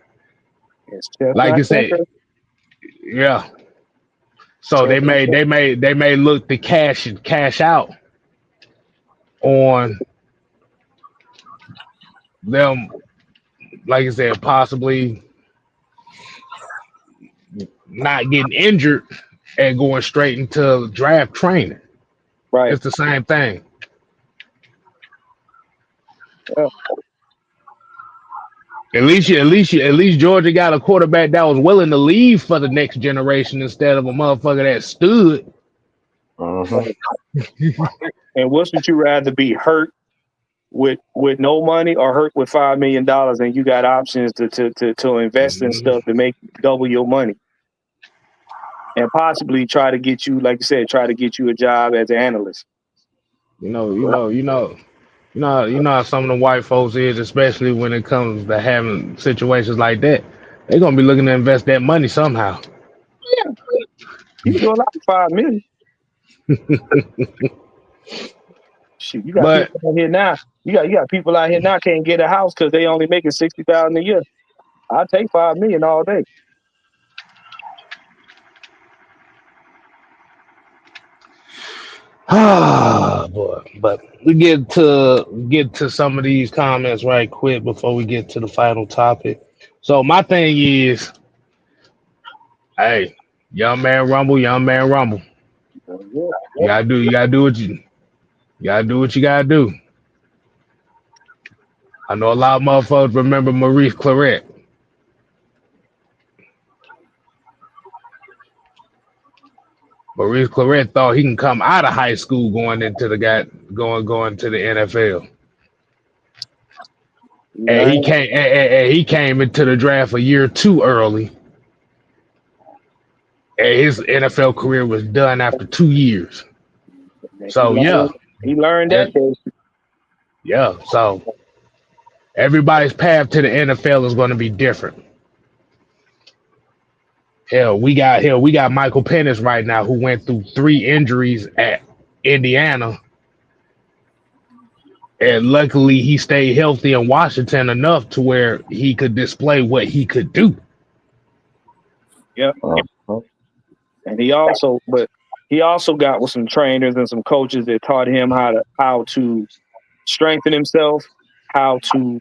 Like you said, yeah. So they may look to cash out on them, like I said, possibly not getting injured and going straight into draft training. Right. It's the same thing. Yeah. At least Georgia got a quarterback that was willing to leave for the next generation instead of a motherfucker that stood. And would you rather be hurt with no money or hurt with $5 million and you got options to invest in stuff to make double your money and possibly try to get you, like you said, a job as an analyst? You know how some of the white folks is, especially when it comes to having situations like that. They're gonna be looking to invest that money somehow. Yeah, you can do a lot for $5 million. Shit, you got people out here now. You got people out here now can't get a house because they only making $60,000 a year. I'll take $5 million all day. Ah, boy. But we get to some of these comments right quick before we get to the final topic. So my thing is, hey, young man rumble. You gotta do what you gotta do. I know a lot of motherfuckers remember Maurice Claret. Maurice Claret thought he can come out of high school going to the NFL. And he came into the draft a year too early. and his NFL career was done after 2 years. He So yeah, learned, he learned that and day. yeah, so everybody's path to the NFL is going to be different. Hell, we got Michael Pennis right now who went through 3 injuries at Indiana, and luckily he stayed healthy in Washington enough to where he could display what he could do. Yep. Uh-huh. And he also got with some trainers and some coaches that taught him how to strengthen himself, how to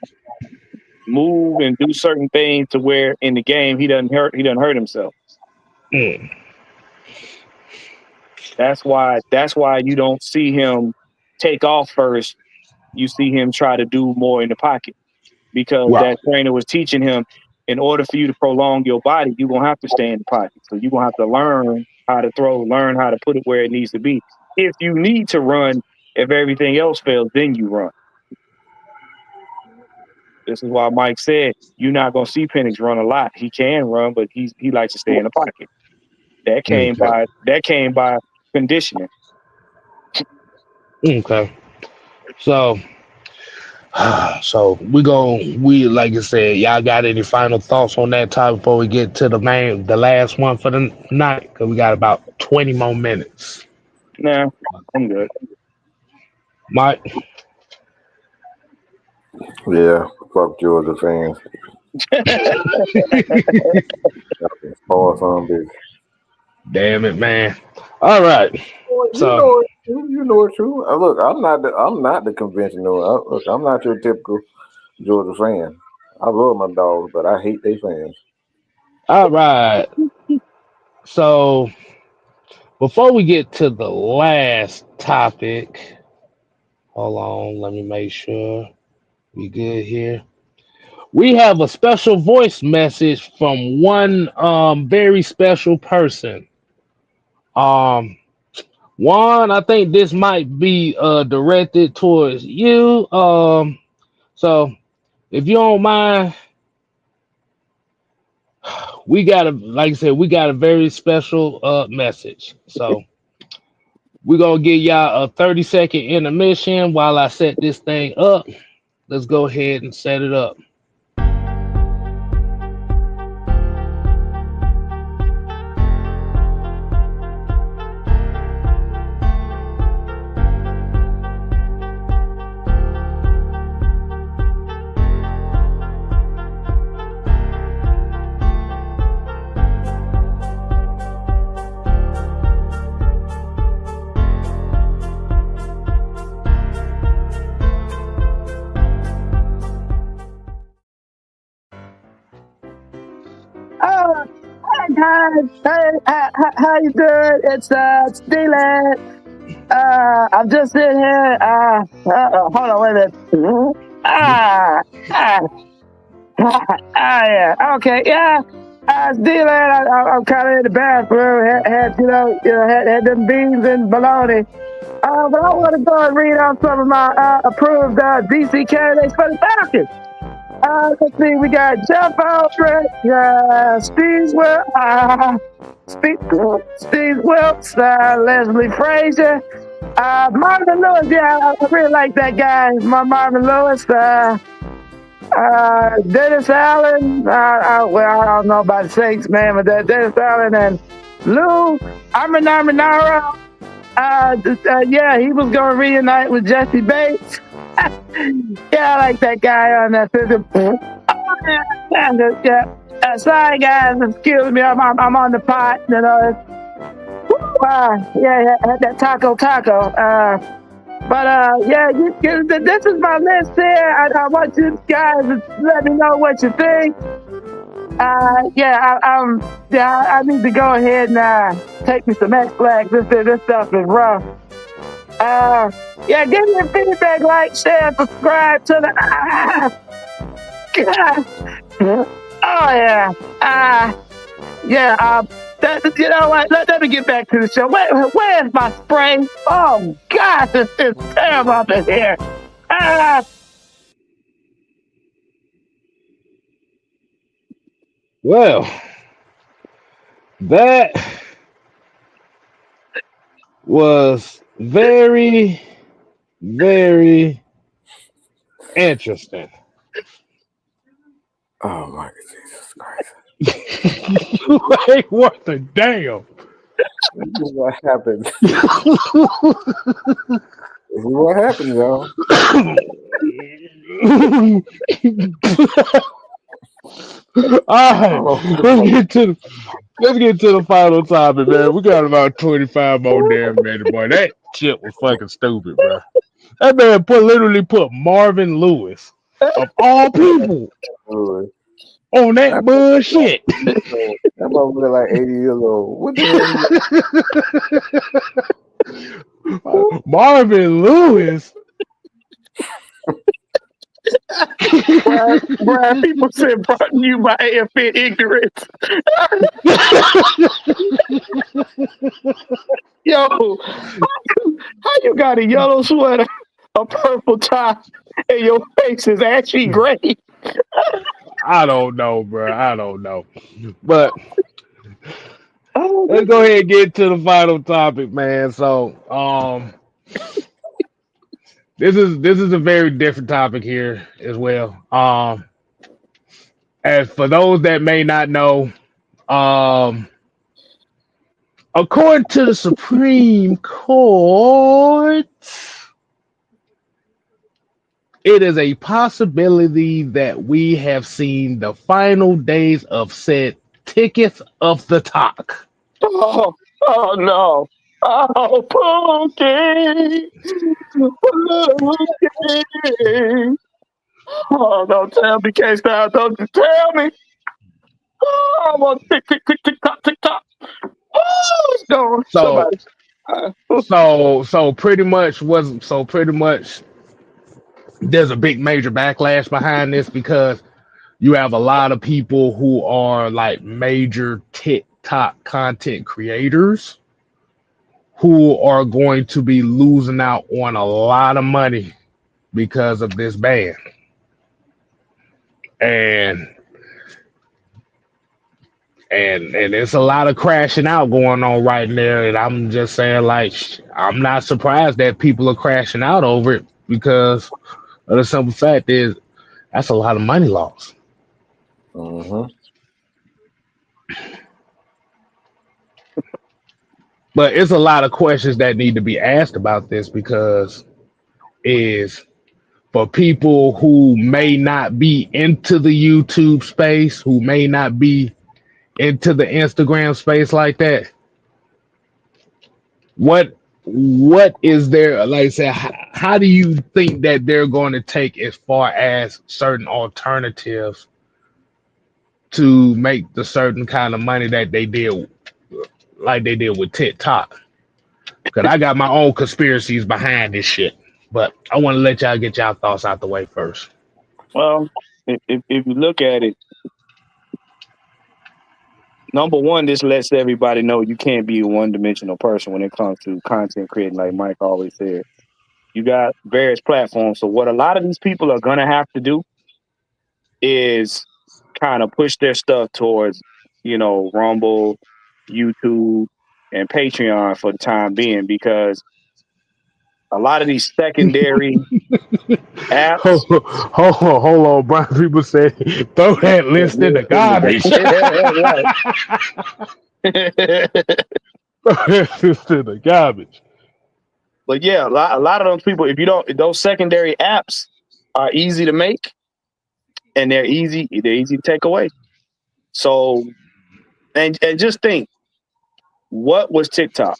move and do certain things to where in the game he doesn't hurt himself. Mm, That's why you don't see him take off first. You see him try to do more in the pocket because right. that trainer was teaching him in order for you to prolong your body, you're gonna have to stay in the pocket. So you're gonna have to learn how to throw, learn how to put it where it needs to be. If you need to run, if everything else fails, then you run. This is why Mike said you're not gonna see Penix run a lot. He can run, but he likes to stay in the pocket. Okay. That came by conditioning. Okay. So we like I said, y'all got any final thoughts on that topic before we get to the last one for the night? Cause we got about 20 more minutes. Nah, I'm good. Mike, Yeah, fuck Georgia fans. Spoil some bitch. damn it, man. All right. You So know it. You know it's true. Look, I'm not the conventional. Look, I'm not your typical Georgia fan. I love my dogs, but I hate their fans. all right. So before we get to the last topic, hold on, let me make sure we good here. We have a special voice message from one very special person. Um Juan, I think this might be directed towards you. So if you don't mind, we got a like I said, we got a very special message. So we're gonna give y'all a 30-second intermission while I set this thing up. Let's go ahead and set it up. Oh, hi guys. Hey, how you doing? It's Dylan. I'm just sitting here. Hold on, wait a minute. Ah, ah, yeah. Okay, yeah. It's Dylan. I'm kind of in the bathroom. Had them beans and bologna. But I want to go and read out some of my approved DC candidates for the Falcons. Let's see, we got Jeff Aldrich, Steve Wilkes, Leslie Frazier, Marvin Lewis. Yeah, I really like that guy, Marvin Lewis. Dennis Allen. Well, I don't know about the Saints, man, but Dennis Allen and Lou Arminara. Yeah, he was going to reunite with Jesse Bates. Yeah, I like that guy on that system. Yeah. Sorry, guys, excuse me. I'm on the pot. You know. Yeah, had that taco. But yeah, this is my list here. I want you guys to let me know what you think. I need to go ahead and take me some X-Flags. This stuff is rough. Yeah, give me a feedback, like, share, subscribe to the. Oh yeah. Yeah. You know what? Let me get back to the show. Where's my spray? Oh God, this is terrible up in here. Well, that was very, very interesting. Oh my Jesus Christ! You ain't worth a damn. This is what happened. This is what happened, y'all. All right, Oh, let's get to the final topic, man. We got about 25 more damn minutes, boy. That shit was fucking stupid, bro. That man literally put Marvin Lewis of all people Lord. on that That bullshit. motherfucker like 80 years old. What the hell? Marvin Lewis. Brian, people said brought to you by AFN ignorance. Yo, how you got a yellow sweater, a purple tie, and your face is ashy gray? I don't know, bro. I don't know. But Oh, let's go ahead and get to the final topic, man. So, this is a very different topic here as well. As for those that may not know, um, according to the Supreme Court, it is a possibility that we have seen the final days of said tickets of the talk. oh, oh no. Oh, Pookie. Pookie. Oh, don't tell me, K-Style. Don't you tell me. Oh, I'm on tick, tick, tick, tick, tock, tick, tock. Oh, it's going. So, Somebody. pretty much, there's a big major backlash behind this because you have a lot of people who are like major TikTok content creators who are going to be losing out on a lot of money because of this ban. And and it's a lot of crashing out going on right now. And I'm just saying, like, I'm not surprised that people are crashing out over it because of the simple fact is that's a lot of money lost. Mm-hmm. But it's a lot of questions that need to be asked about this because is for people who may not be into the YouTube space, who may not be into the Instagram space like that. What is there, like I said, how do you think that they're going to take as far as certain alternatives to make the certain kind of money that they did, like they did with TikTok? Because I got my own conspiracies behind this shit, but I want to let y'all get y'all thoughts out the way first. Well, if you look at it, number one, this lets everybody know you can't be a one-dimensional person when it comes to content creating, like Mike always said. You got various platforms. So what a lot of these people are gonna have to do is kind of push their stuff towards, Rumble, YouTube, and Patreon for the time being, because a lot of these secondary apps. Hold on, Brian. People say throw that list in the garbage. Right. Throw that list in the garbage. But yeah, a lot of those people, if you don't, those secondary apps are easy to make and they're easy to take away. So, and just think, what was TikTok?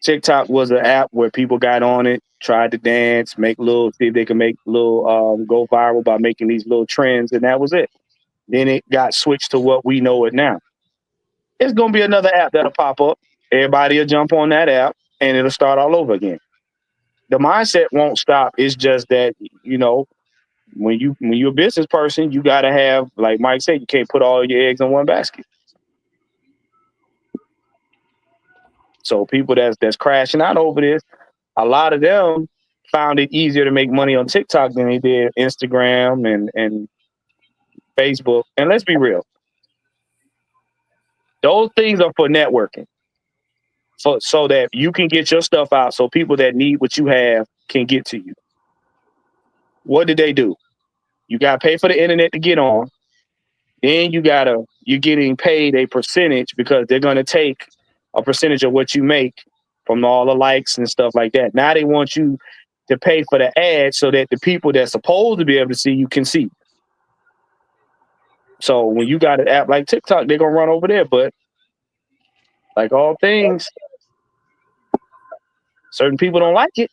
TikTok was an app where people got on it, tried to dance, see if they could make little, go viral by making these little trends, and that was it. Then it got switched to what we know it now. It's gonna be another app that'll pop up. Everybody will jump on that app, and it'll start all over again. The mindset won't stop. It's just that, when you're a business person, you got to have, like Mike said, you can't put all your eggs in one basket. So people that's crashing out over this, a lot of them found it easier to make money on TikTok than they did Instagram and Facebook. And let's be real, those things are for networking. so that you can get your stuff out, so people that need what you have can get to you. What did they do? You got to pay for the internet to get on. Then you're getting paid a percentage because they're going to take a percentage of what you make from all the likes and stuff like that. Now they want you to pay for the ad so that the people that's supposed to be able to see you can see. So when you got an app like TikTok, they're going to run over there. But like all things, certain people don't like it.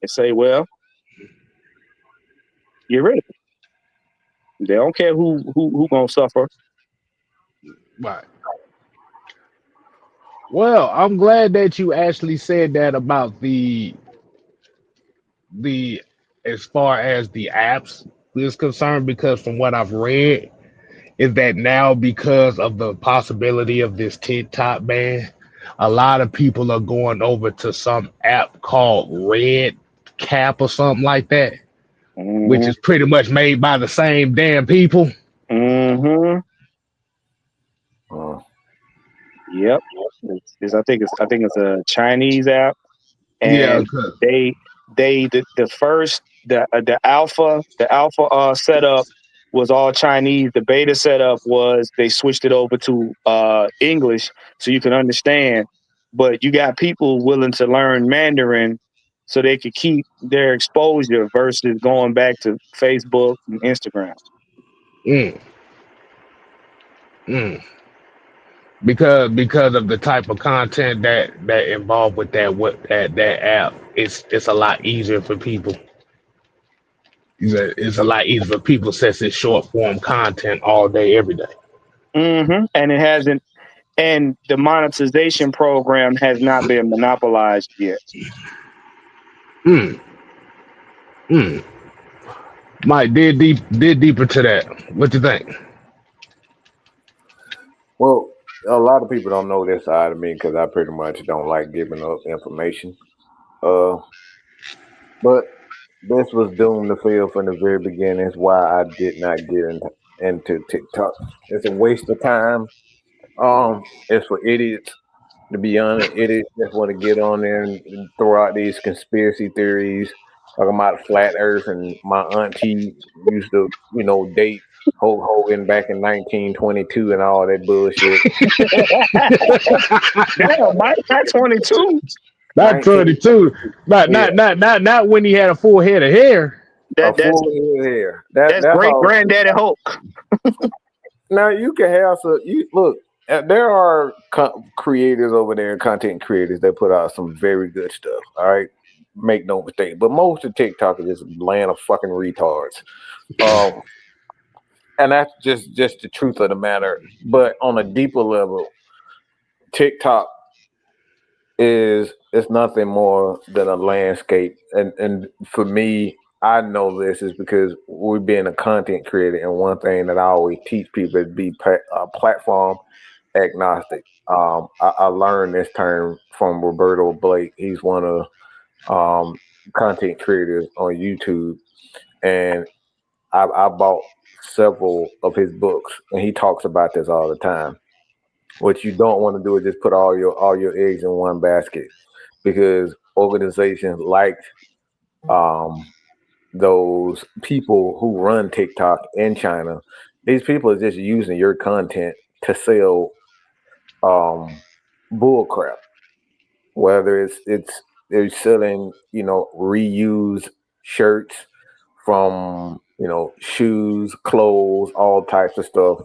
They say, well, get rid of it. They don't care who gonna suffer. Right. Well, I'm glad that you actually said that about the as far as the apps is concerned, because from what I've read is that now, because of the possibility of this TikTok ban, a lot of people are going over to some app called Red Cap or something like that, which Mm-hmm. is pretty much made by the same damn people. Mm-hmm. Uh, Yep. I think it's a Chinese app, Yeah, and the first the alpha setup was all Chinese. The beta setup was they switched it over to English so you can understand. But you got people willing to learn Mandarin so they could keep their exposure versus going back to Facebook and Instagram. mm, mm. Because of the type of content that involved with that app, it's a lot easier for people. It's a lot easier for people since it's short form content all day, every day. Mm-hmm. And it hasn't, and the monetization program has not been monopolized yet. Mm, mm. Mike, dig deeper to that. What you think? well, a lot of people don't know this side of me because I pretty much don't like giving up information. Uh, but this was doomed to fail from the very beginning. It's why I did not get into TikTok. It's a waste of time. It's for idiots. To be honest, idiots just want to get on there and throw out these conspiracy theories, talking about flat Earth. And my auntie used to, date Hulk Hogan back in 1922 and all that bullshit. Damn, Mike, that's 22. Not 19, 32. Not yeah, not not not not when he had a full head of hair. a That's full head of hair. That that's that's great all. granddaddy Hulk. Now you can have some. You look. There are creators over there, content creators that put out some very good stuff. All right, make no mistake. But most of TikTok is just land of fucking retards. Um, and that's just the truth of the matter. But on a deeper level, TikTok is it's nothing more than a landscape. And for me, I know this is because we're being a content creator, and one thing that I always teach people is be platform agnostic. I learned this term from Roberto Blake. He's one of content creators on YouTube, and I bought several of his books, and he talks about this all the time. What you don't want to do is just put all your eggs in one basket, because organizations like um, those people who run TikTok in China, these people are just using your content to sell um, bull crap. Whether it's they're selling reused shirts from shoes, clothes, all types of stuff.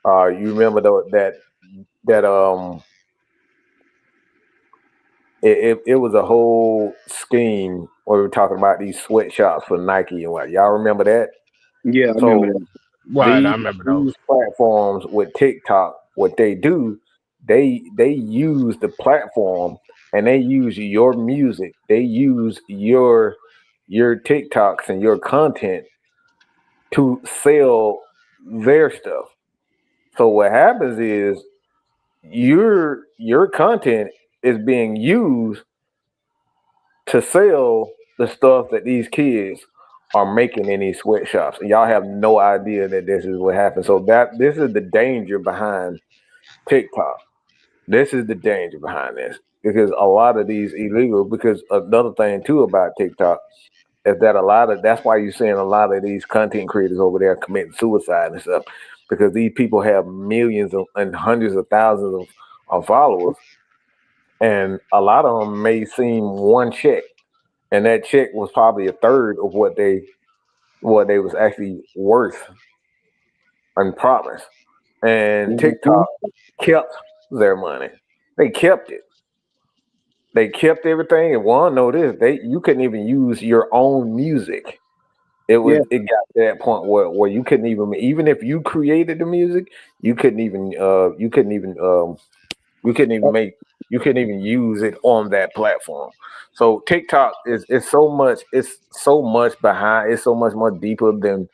You remember that it was a whole scheme where we were talking about these sweatshops for Nike and what, y'all remember that? Yeah, I remember So that. Right, I these remember those. these platforms with TikTok, what they do, they use the platform and they use your music, they use your TikToks and your content to sell their stuff. So what happens is your content is being used to sell the stuff that these kids are making in these sweatshops. And y'all have no idea that this is what happens. So that this is the danger behind TikTok. This is the danger behind this because a lot of these illegal. Because another thing too about TikTok is that a lot of that's why you're seeing a lot of these content creators over there committing suicide and stuff because these people have millions of, and hundreds of thousands of followers, and a lot of them may seem one check, and that check was probably a third of what they was actually worth and promised. And Mhm. TikTok kept their money. They kept it. They kept everything. And one, know this: you couldn't even use your own music. Yeah. It got to that point where you couldn't even if you created the music, you couldn't even you couldn't even make you couldn't even use it on that platform. So TikTok is so much behind. It's so much more deeper than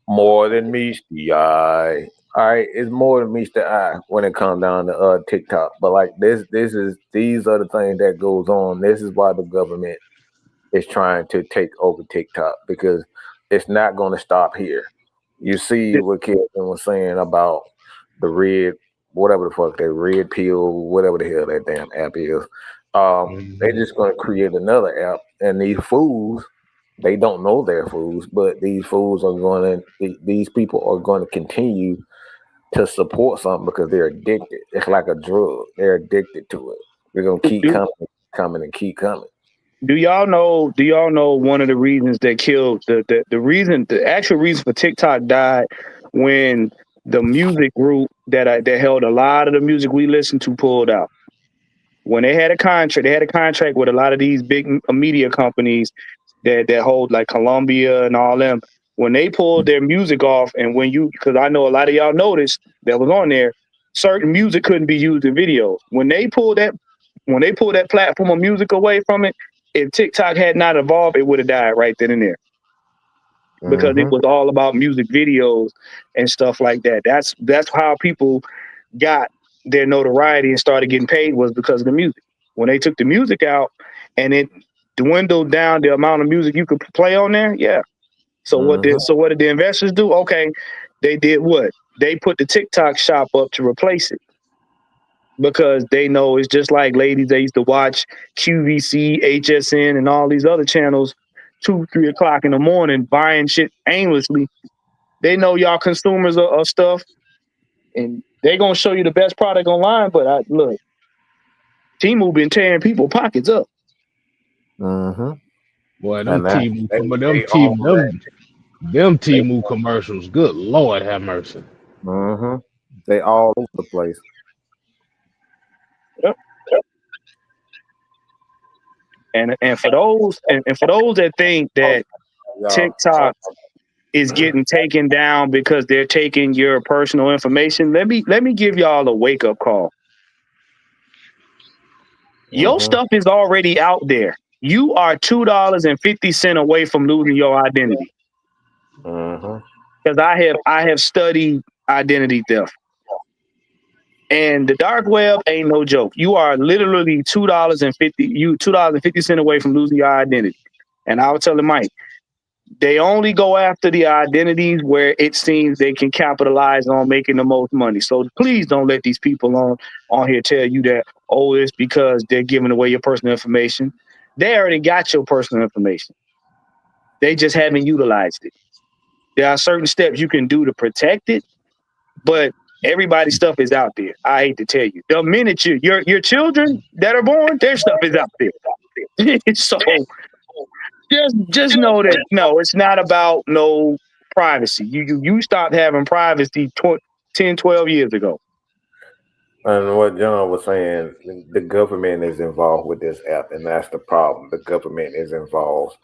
more than meets the eye. All right, it's more than meets the eye when it comes down to TikTok. But like these are the things that goes on. This is why the government is trying to take over TikTok because it's not going to stop here. You see what Kevin was saying about the red, whatever the fuck that red pill, whatever the hell that damn app is. They're Mhm. just going to create another app, and these fools, they don't know they're fools, but these fools are going to, these people are going to continue to support something because they're addicted. It's like a drug. They're addicted to it. They're going to keep Do, coming, and keep coming. do y'all know? Do y'all know one of the reasons that killed the actual reason for TikTok died when the music group that held a lot of the music we listened to pulled out. When they had a contract with a lot of these big media companies that hold like Columbia and all them. When they pulled their music off, and because I know a lot of y'all noticed that was on there, certain music couldn't be used in videos. When they pulled that platform of music away from it, if TikTok had not evolved, it would have died right then and there because it Mm-hmm. was all about music videos and stuff like that. That's how people got their notoriety and started getting paid was because of the music. When they took the music out and it dwindled down the amount of music you could play on there, yeah. Mm-hmm. What did the investors do? Okay, they did what? They put the TikTok shop up to replace it because they know it's just like ladies they used to watch QVC, HSN, and all these other channels 2, 3 o'clock in the morning buying shit aimlessly. They know y'all consumers of stuff and they gonna show you the best product online. But look, Timu been tearing people pockets up. Mm-hmm. Boy, them And that Timu, they all that. them They Timu commercials. Good Lord, have mercy. mm-hmm. They all over the place. Yep. And for those that think that Y'all. TikTok is getting taken down because they're taking your personal information, let me give y'all a wake up call. Your Mm-hmm. stuff is already out there. You are $2.50 away from losing your identity. Mm-hmm. Because I have studied identity theft. And the dark web ain't no joke. You are literally $2.50 away from losing your identity. And I was telling Mike, they only go after the identities where it seems they can capitalize on making the most money. So please don't let these people on here tell you that, oh, it's because they're giving away your personal information. They already got your personal information. They just haven't utilized it. There are certain steps you can do to protect it, but everybody's stuff is out there. I hate to tell you. The minute your children that are born, their stuff is out there. So just know that no, it's not about no privacy. You stopped having privacy 10, 12 years ago. And what John was saying, the government is involved with this app, and that's the problem. The government is involved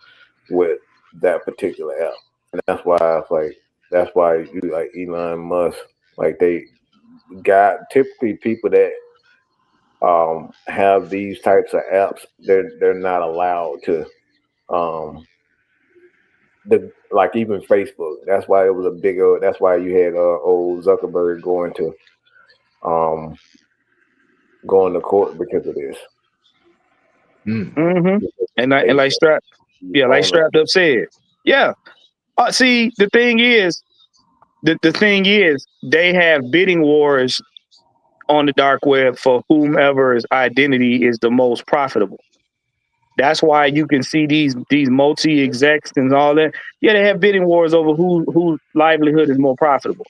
with that particular app, and that's why it's like that's why you like Elon Musk, like they got typically people that have these types of apps, they're not allowed to um the like even Facebook. That's why it was a bigger. That's why you had old Zuckerberg um going to court because of this. Mm. Mm-hmm. And They like strap, yeah, like vulnerable. strapped up said, yeah. See, the thing is, they have bidding wars on the dark web for whomever's identity is the most profitable. That's why you can see these multi execs and all that. Yeah, they have bidding wars over whose livelihood is more profitable.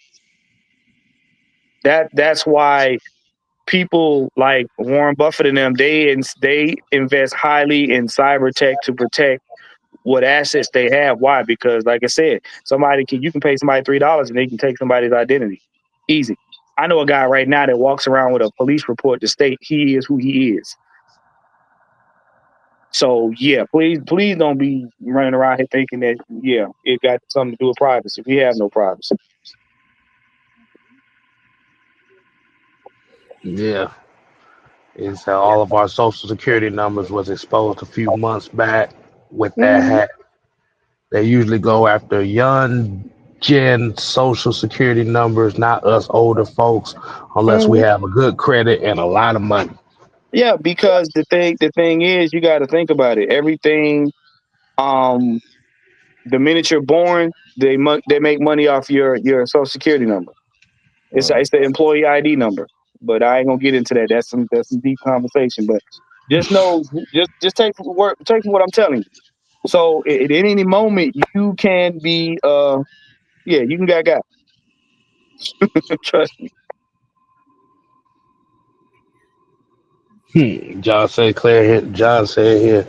That's why people like Warren Buffett and them they invest highly in cyber tech to protect what assets they have. Why? Because like I said, you can pay somebody $3 and they can take somebody's identity. Easy. I know a guy right now that walks around with a police report to state he is who he is. So yeah, please don't be running around here thinking that it got something to do with privacy. We have no privacy. Yeah. Is that all of our social security numbers was exposed a few months back with that Mm-hmm. hack. They usually go after young gen social security numbers, not us older folks, unless we Mm-hmm. have a good credit and a lot of money. Yeah, because the thing is, you got to think about it. Everything, um, the minute you're born, they make money off your social security number. It's the employee ID number, but I ain't gonna get into that. That's some deep conversation. But just know, just take what I'm telling you. So at any moment you can be you can got trust me. John said here,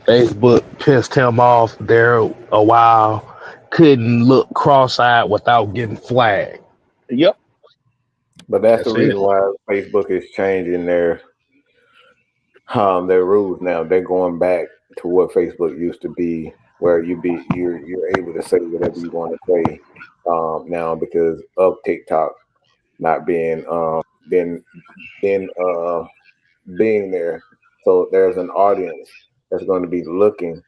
Facebook pissed him off there a while. Couldn't look cross-eyed without getting flagged. Yep. But that's the That's it. reason why Facebook is changing their rules now. They're going back to what Facebook used to be, where you're able to say whatever you want to say now because of TikTok not being being being there. So there's an audience that's going to be looking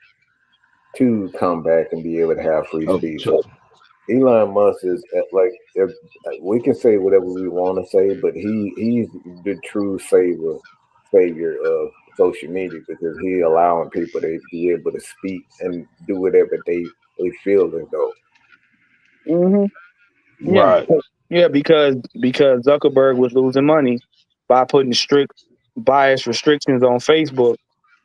to come back and be able to have free Oh, speech. So Elon Musk is we can say whatever we want to say, but he's the true savior of social media because he allowing people to be able to speak and do whatever they feel as though. Hmm. Yeah. right. Yeah, because Zuckerberg was losing money by putting strict bias restrictions on Facebook.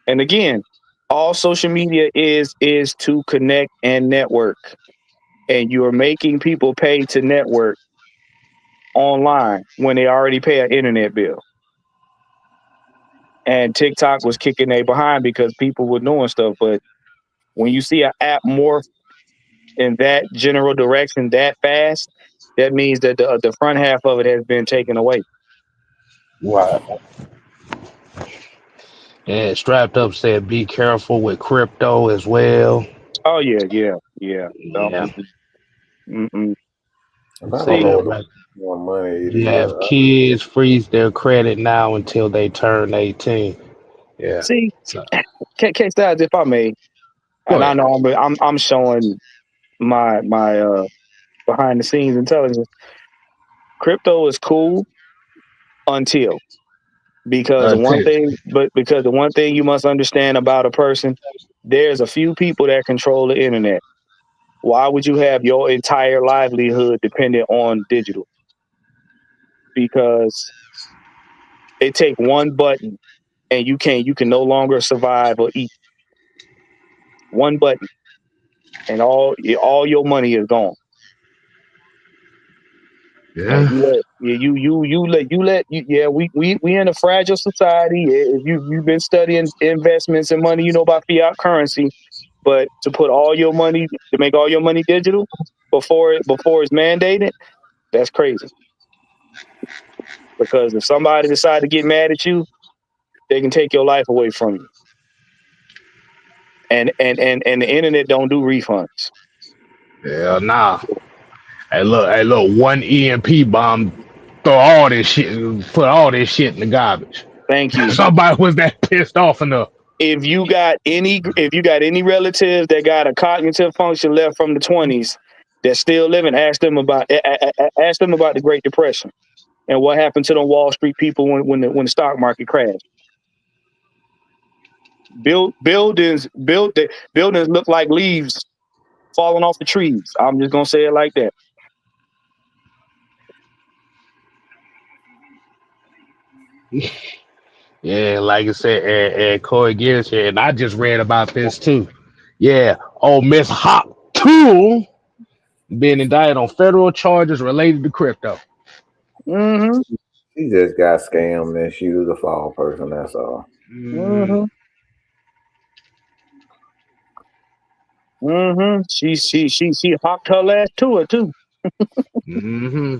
And again, all social media is to connect and network. And you are making people pay to network online when they already pay an internet bill. And TikTok was kicking they behind because people were doing stuff. But when you see an app morph in that general direction that fast, that means that the front half of it has been taken away. Right. And Strapped Up said, be careful with crypto as well. Oh yeah, yeah, yeah. Yeah. Mm-mm. If I don't Say, know See, about more money, you yeah, have kids, freeze their credit now until they turn 18. Yeah. see, So, K Styles, if I may, go and I ahead. know I'm showing my behind the scenes intelligence. Crypto is cool until Until. because the one thing you must understand about a person, there's a few people that control the internet. Why would you have your entire livelihood dependent on digital? Because it take one button and you can no longer survive or eat. One button and all your money is gone. And Yeah. we in a fragile society. If you've been studying investments and money, you know about fiat currency. But to put all your money to make all your money digital before it's mandated, that's crazy. Because if somebody decide to get mad at you, they can take your life away from you. And the internet don't do refunds. Yeah, nah. Hey, look, one EMP bomb, put all this shit in the garbage. Thank you. Somebody was that pissed off enough. If you got any relatives that got a cognitive function left from the 20s that's still living, ask them about the Great Depression and what happened to the Wall Street people when the stock market crashed. Buildings look like leaves falling off the trees. I'm just gonna say it like that. Yeah, like I said, and Corey Gibbs here, and I just read about this too. Yeah, oh Miss Hop Tool being indicted on federal charges related to crypto. Mm-hmm. She just got scammed and she was a fall person. That's all. Mm, Mm-hmm. Mm-hmm. She hopped her last to it too. hmm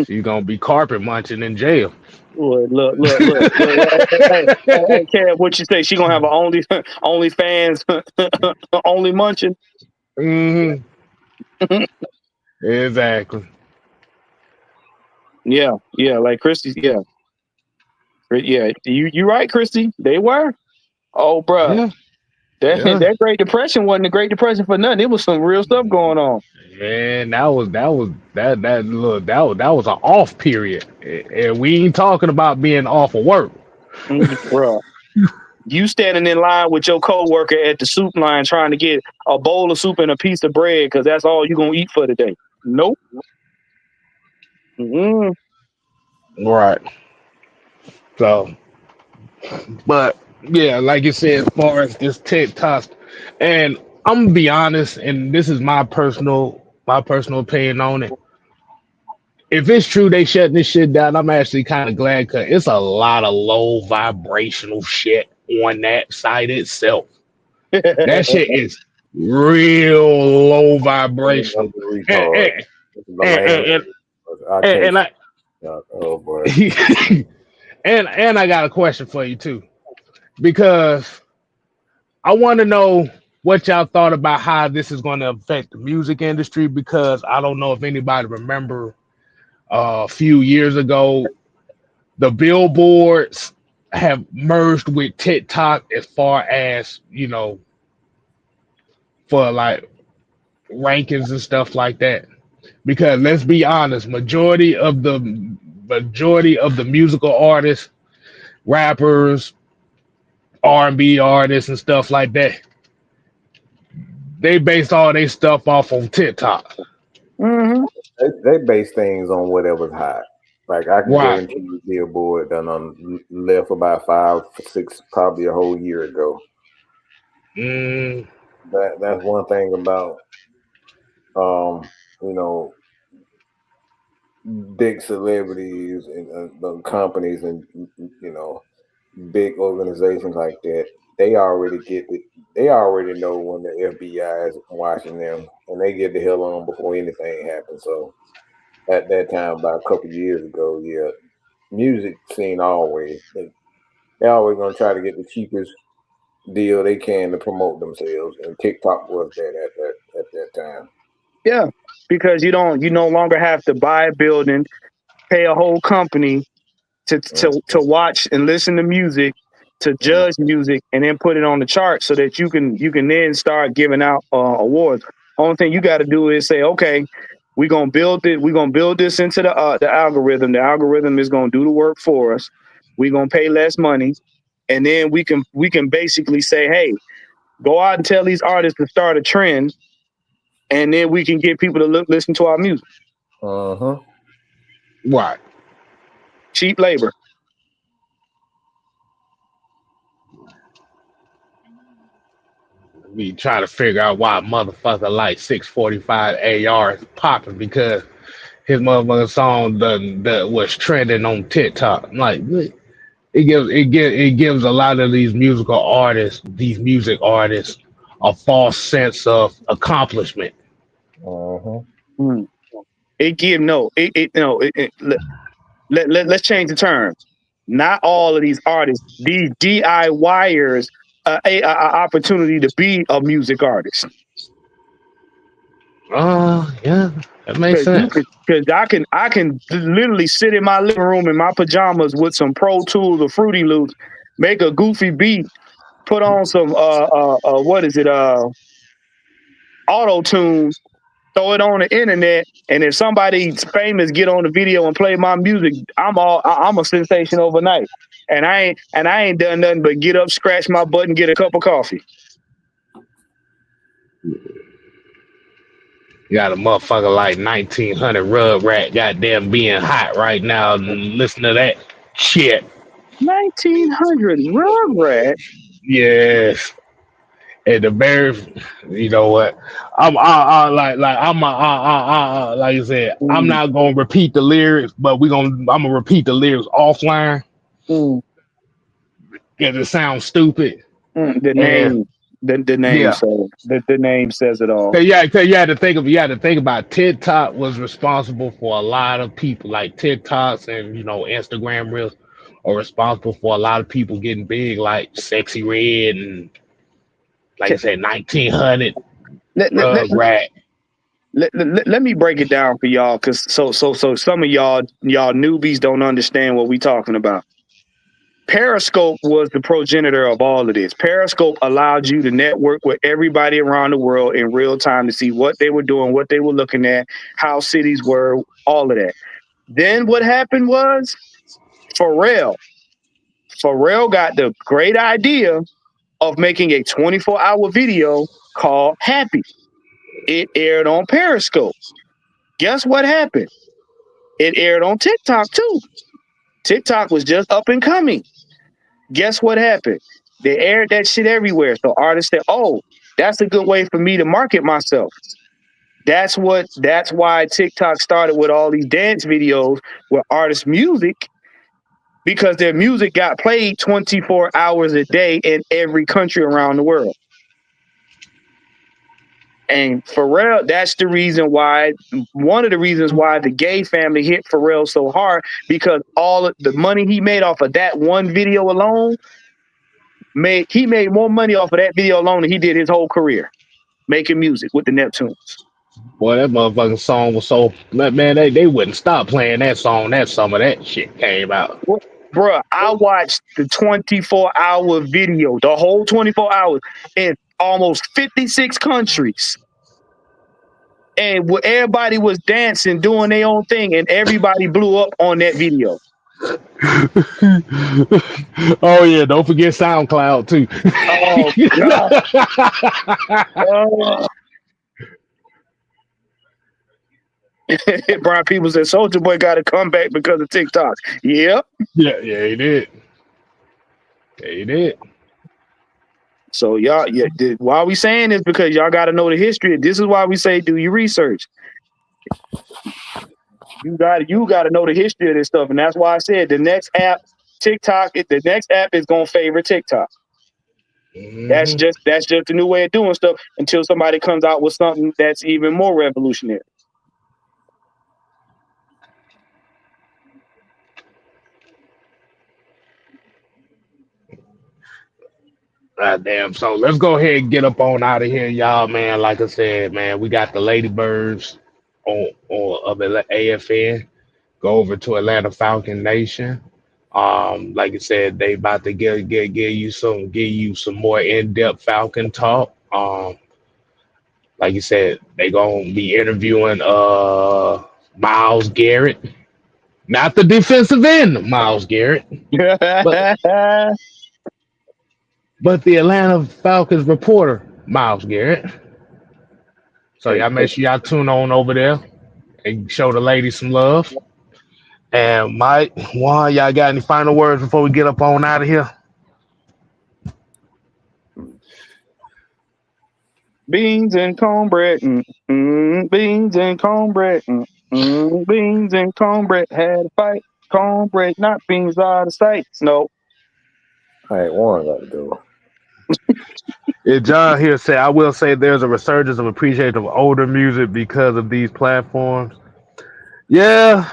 She's gonna be carpet munching in jail. Look. Hey, Kev, what you say? She gonna have a only fans only munching? hmm Exactly. Yeah, like Christy. Yeah. You right, Christy. They were. Oh, bruh. Yeah. That Yeah. that Great Depression wasn't a Great Depression for nothing. It was some real stuff going on. And that was an off period, and we ain't talking about being off of work. Bruh. You standing in line with your coworker at the soup line trying to get a bowl of soup and a piece of bread because that's all you gonna eat for the day. Nope. Mm-mm. Right. So, but yeah, like you said, as far as this TikTok, and I'm gonna be honest, and this is my personal opinion on it. If it's true they shutting this shit down, I'm actually kind of glad because it's a lot of low vibrational shit on that site itself. That shit is real low Another vibrational. And retard. and The and, last. and, I and, can't. and I Oh boy. and I got a question for you too, because I want to know what y'all thought about how this is going to affect the music industry. Because I don't know if anybody remember a few years ago the billboards have merged with TikTok as far as for like rankings and stuff like that. Because let's be honest, majority of the musical artists, rappers, R&B artists, and stuff like that, they based all their stuff off on TikTok. Hmm. They base things on whatever's hot. Like I can Right. guarantee you, Billboard done left about 5, 6, probably a whole year ago. Mm, That's one thing about um, you know, big celebrities and the companies and big organizations like that. They already get it. They already know when the FBI is watching them, and they get the hell on before anything happens. So at that time, about a couple years ago, yeah, music scene always they always gonna try to get the cheapest deal they can to promote themselves, and TikTok was that at that time. Yeah, because you no longer have to buy a building, pay a whole company to watch and listen to music, to Mhm. judge music, and then put it on the chart so that you can then start giving out awards. Only thing you got to do is say, okay, we're gonna build it. We're gonna build this into the algorithm. The algorithm is gonna do the work for us. We're gonna pay less money, and then we can basically say, hey, go out and tell these artists to start a trend, and then we can get people to listen to our music. Uh-huh. right. Cheap labor. We try to figure out why a motherfucker like 645 AR is popping because his motherfucking song the was trending on TikTok. I'm like, it gives a lot of these music artists, a false sense of accomplishment. Uh-huh. Mm. It give no. It no. Let's change the term. Not all of these artists, these DIYers, a opportunity to be a music artist. Yeah, that makes sense. Because I can literally sit in my living room in my pajamas with some Pro Tools or Fruity Loops, make a goofy beat, put on some what is it auto tune, throw it on the internet, and if somebody famous get on the video and play my music, I'm a sensation overnight. And I ain't done nothing but get up, scratch my butt, and get a cup of coffee. You got a motherfucker like 1900 Rug Rat goddamn being hot right now and listen to that. Shit. 1900 Rugrat. Yes. At the very, you know what? Like I said, I'm Mm, not gonna repeat the lyrics, but I'm gonna repeat the lyrics offline mm, because it sounds stupid. The And name, the name, yeah, so the name says it all. cause you had to think about TikTok was responsible for a lot of people, like TikToks and Instagram reels are responsible for a lot of people getting big, like Sexy Red and like I Ca- said, 1900 Let, let, let, Rugrat. let me break it down for y'all, because so some of y'all newbies don't understand what we talking about. Periscope was the progenitor of all of this. Periscope allowed you to network with everybody around the world in real time to see what they were doing, what they were looking at, how cities were, all of that. Then what happened was Pharrell. Pharrell got the great idea of making a 24-hour video called Happy. It aired on Periscope. Guess what happened? It aired on TikTok too. TikTok was just up and coming. Guess what happened? They aired that shit everywhere. So artists said, "Oh, that's a good way for me to market myself." That's why TikTok started with all these dance videos with artists' music, because their music got played 24 hours a day in every country around the world. And Pharrell, that's the reason why, one of the reasons why the Gay family hit Pharrell so hard, because all of the money he made off of that one video alone, he made more money off of that video alone than he did his whole career making music with the Neptunes. Boy, that motherfucking song was so man, they wouldn't stop playing that song. That some of that shit came out. Bruh, I watched the 24-hour video, the whole 24 hours in almost 56 countries. And everybody was dancing, doing their own thing, and everybody blew up on that video. Oh yeah, don't forget SoundCloud too. Oh God. Oh. Brian People said Soldier Boy got to come back because of TikTok. Yep. Yeah, he did. Yeah, he did. So y'all, why we saying this? Because y'all got to know the history. This is why we say do your research. You got to know the history of this stuff, and that's why I said the next app, TikTok. The next app is gonna favor TikTok. That's Hmm. just a new way of doing stuff until somebody comes out with something that's even more revolutionary. God damn. So let's go ahead and get up on out of here, y'all, man. Like I said, man, we got the Ladybirds on of the AFN. Go over to Atlanta Falcon Nation. Like I said, they about to give you some more in depth Falcon talk. Like you said, they gonna be interviewing Miles Garrett, not the defensive end, Miles Garrett, but the Atlanta Falcons reporter, Miles Garrett. So Hey, y'all make sure y'all tune on over there and show the ladies some love. And Mike, Juan, y'all got any final words before we get up on out of here? beans and cornbread, beans and cornbread, beans and cornbread had a fight. Cornbread, not beans, out of sight. No. All right, one got to go. Yeah, John here said, I will say there's a resurgence of appreciation of older music because of these platforms. Yeah,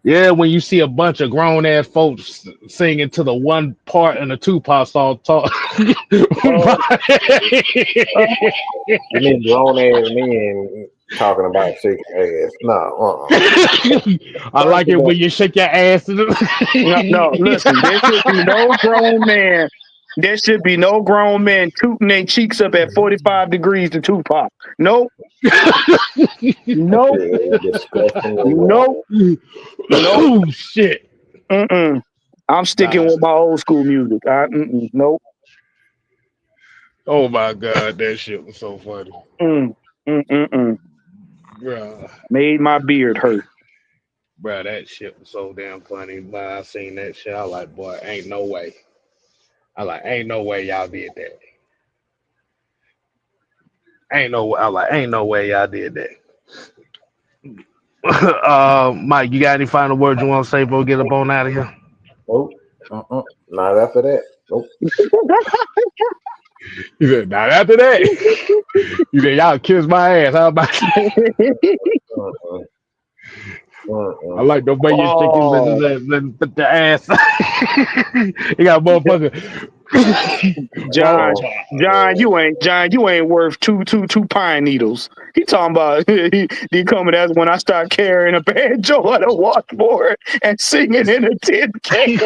yeah, when you see a bunch of grown ass folks singing to the one part in the Tupac song, talk. Oh, You mean grown ass men talking about shaking ass? No. I first like of it all, when you shake your ass. To no, listen, there should be no grown man. There should be no grown man tooting their cheeks up at 45 degrees to Tupac. Nope, That nope, shit is disgusting as nope, wrong. nope. Oh shit! Mm-mm. I'm sticking Nah. with my old school music. Nope. Oh my god, that shit was so funny, Mm, mm. bruh. Made my beard hurt. Bro, that shit was so damn funny. When I seen that shit, I was like, boy, ain't no way. I like, ain't no way y'all did that. I like, ain't no way y'all did that. Mike, you got any final words you want to say before we get up on out of here? Nope. Not after that. Nope. He said, not after that. He said, y'all kiss my ass. How about Uh-uh. I Uh-uh. like the way you shake Oh, put the ass. You got a motherfucker. John, Oh, John, you ain't worth two pine needles. He talking about he coming as when I start carrying a banjo on a washboard and singing in a tin can.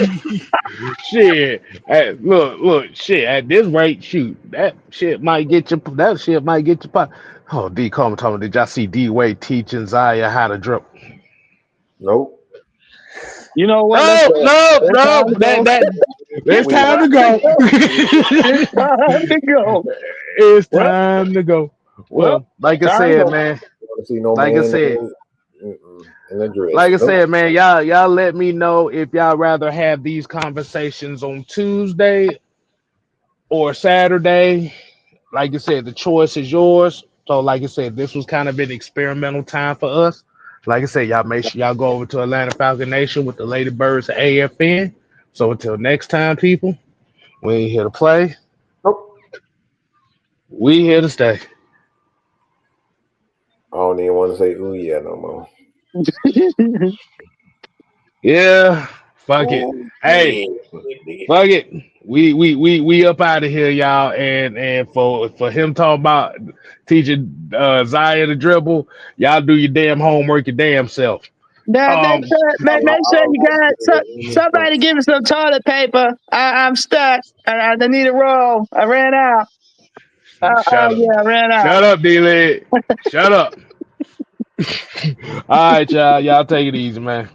shit. Hey, look, shit. At this rate, shoot, that shit might get you pot. Oh, D Coleman told me, did y'all see D Wade teaching Zaya how to drip? Nope. You know what? No, no, Let's no. time to That go. that it's We time to go. It's time to go. It's Well, time to go. well, Well, like I time to said, go. man. want to see no Like I man said, in a dress. like I Nope. said, man. Y'all let me know if y'all rather have these conversations on Tuesday or Saturday. Like I said, the choice is yours. So, like I said, this was kind of an experimental time for us. Like I said, y'all make sure y'all go over to Atlanta Falcon Nation with the Ladybirds AFN. So until next time, people, we ain't here to play. Nope. We here to stay. I don't even want to say ooh yeah no more. Yeah, fuck it. Ooh Hey, yeah. fuck it. We up out of here, y'all. And for him talking about teaching Zaya to dribble, y'all do your damn homework, your damn self. Make Um, sure, I, make I sure you almost got said it. somebody give me some toilet paper. I'm stuck. I need a roll. I ran out. shut up, Yeah, I ran out. shut up, D-Lid. Shut up. All right, y'all. Y'all take it easy, man.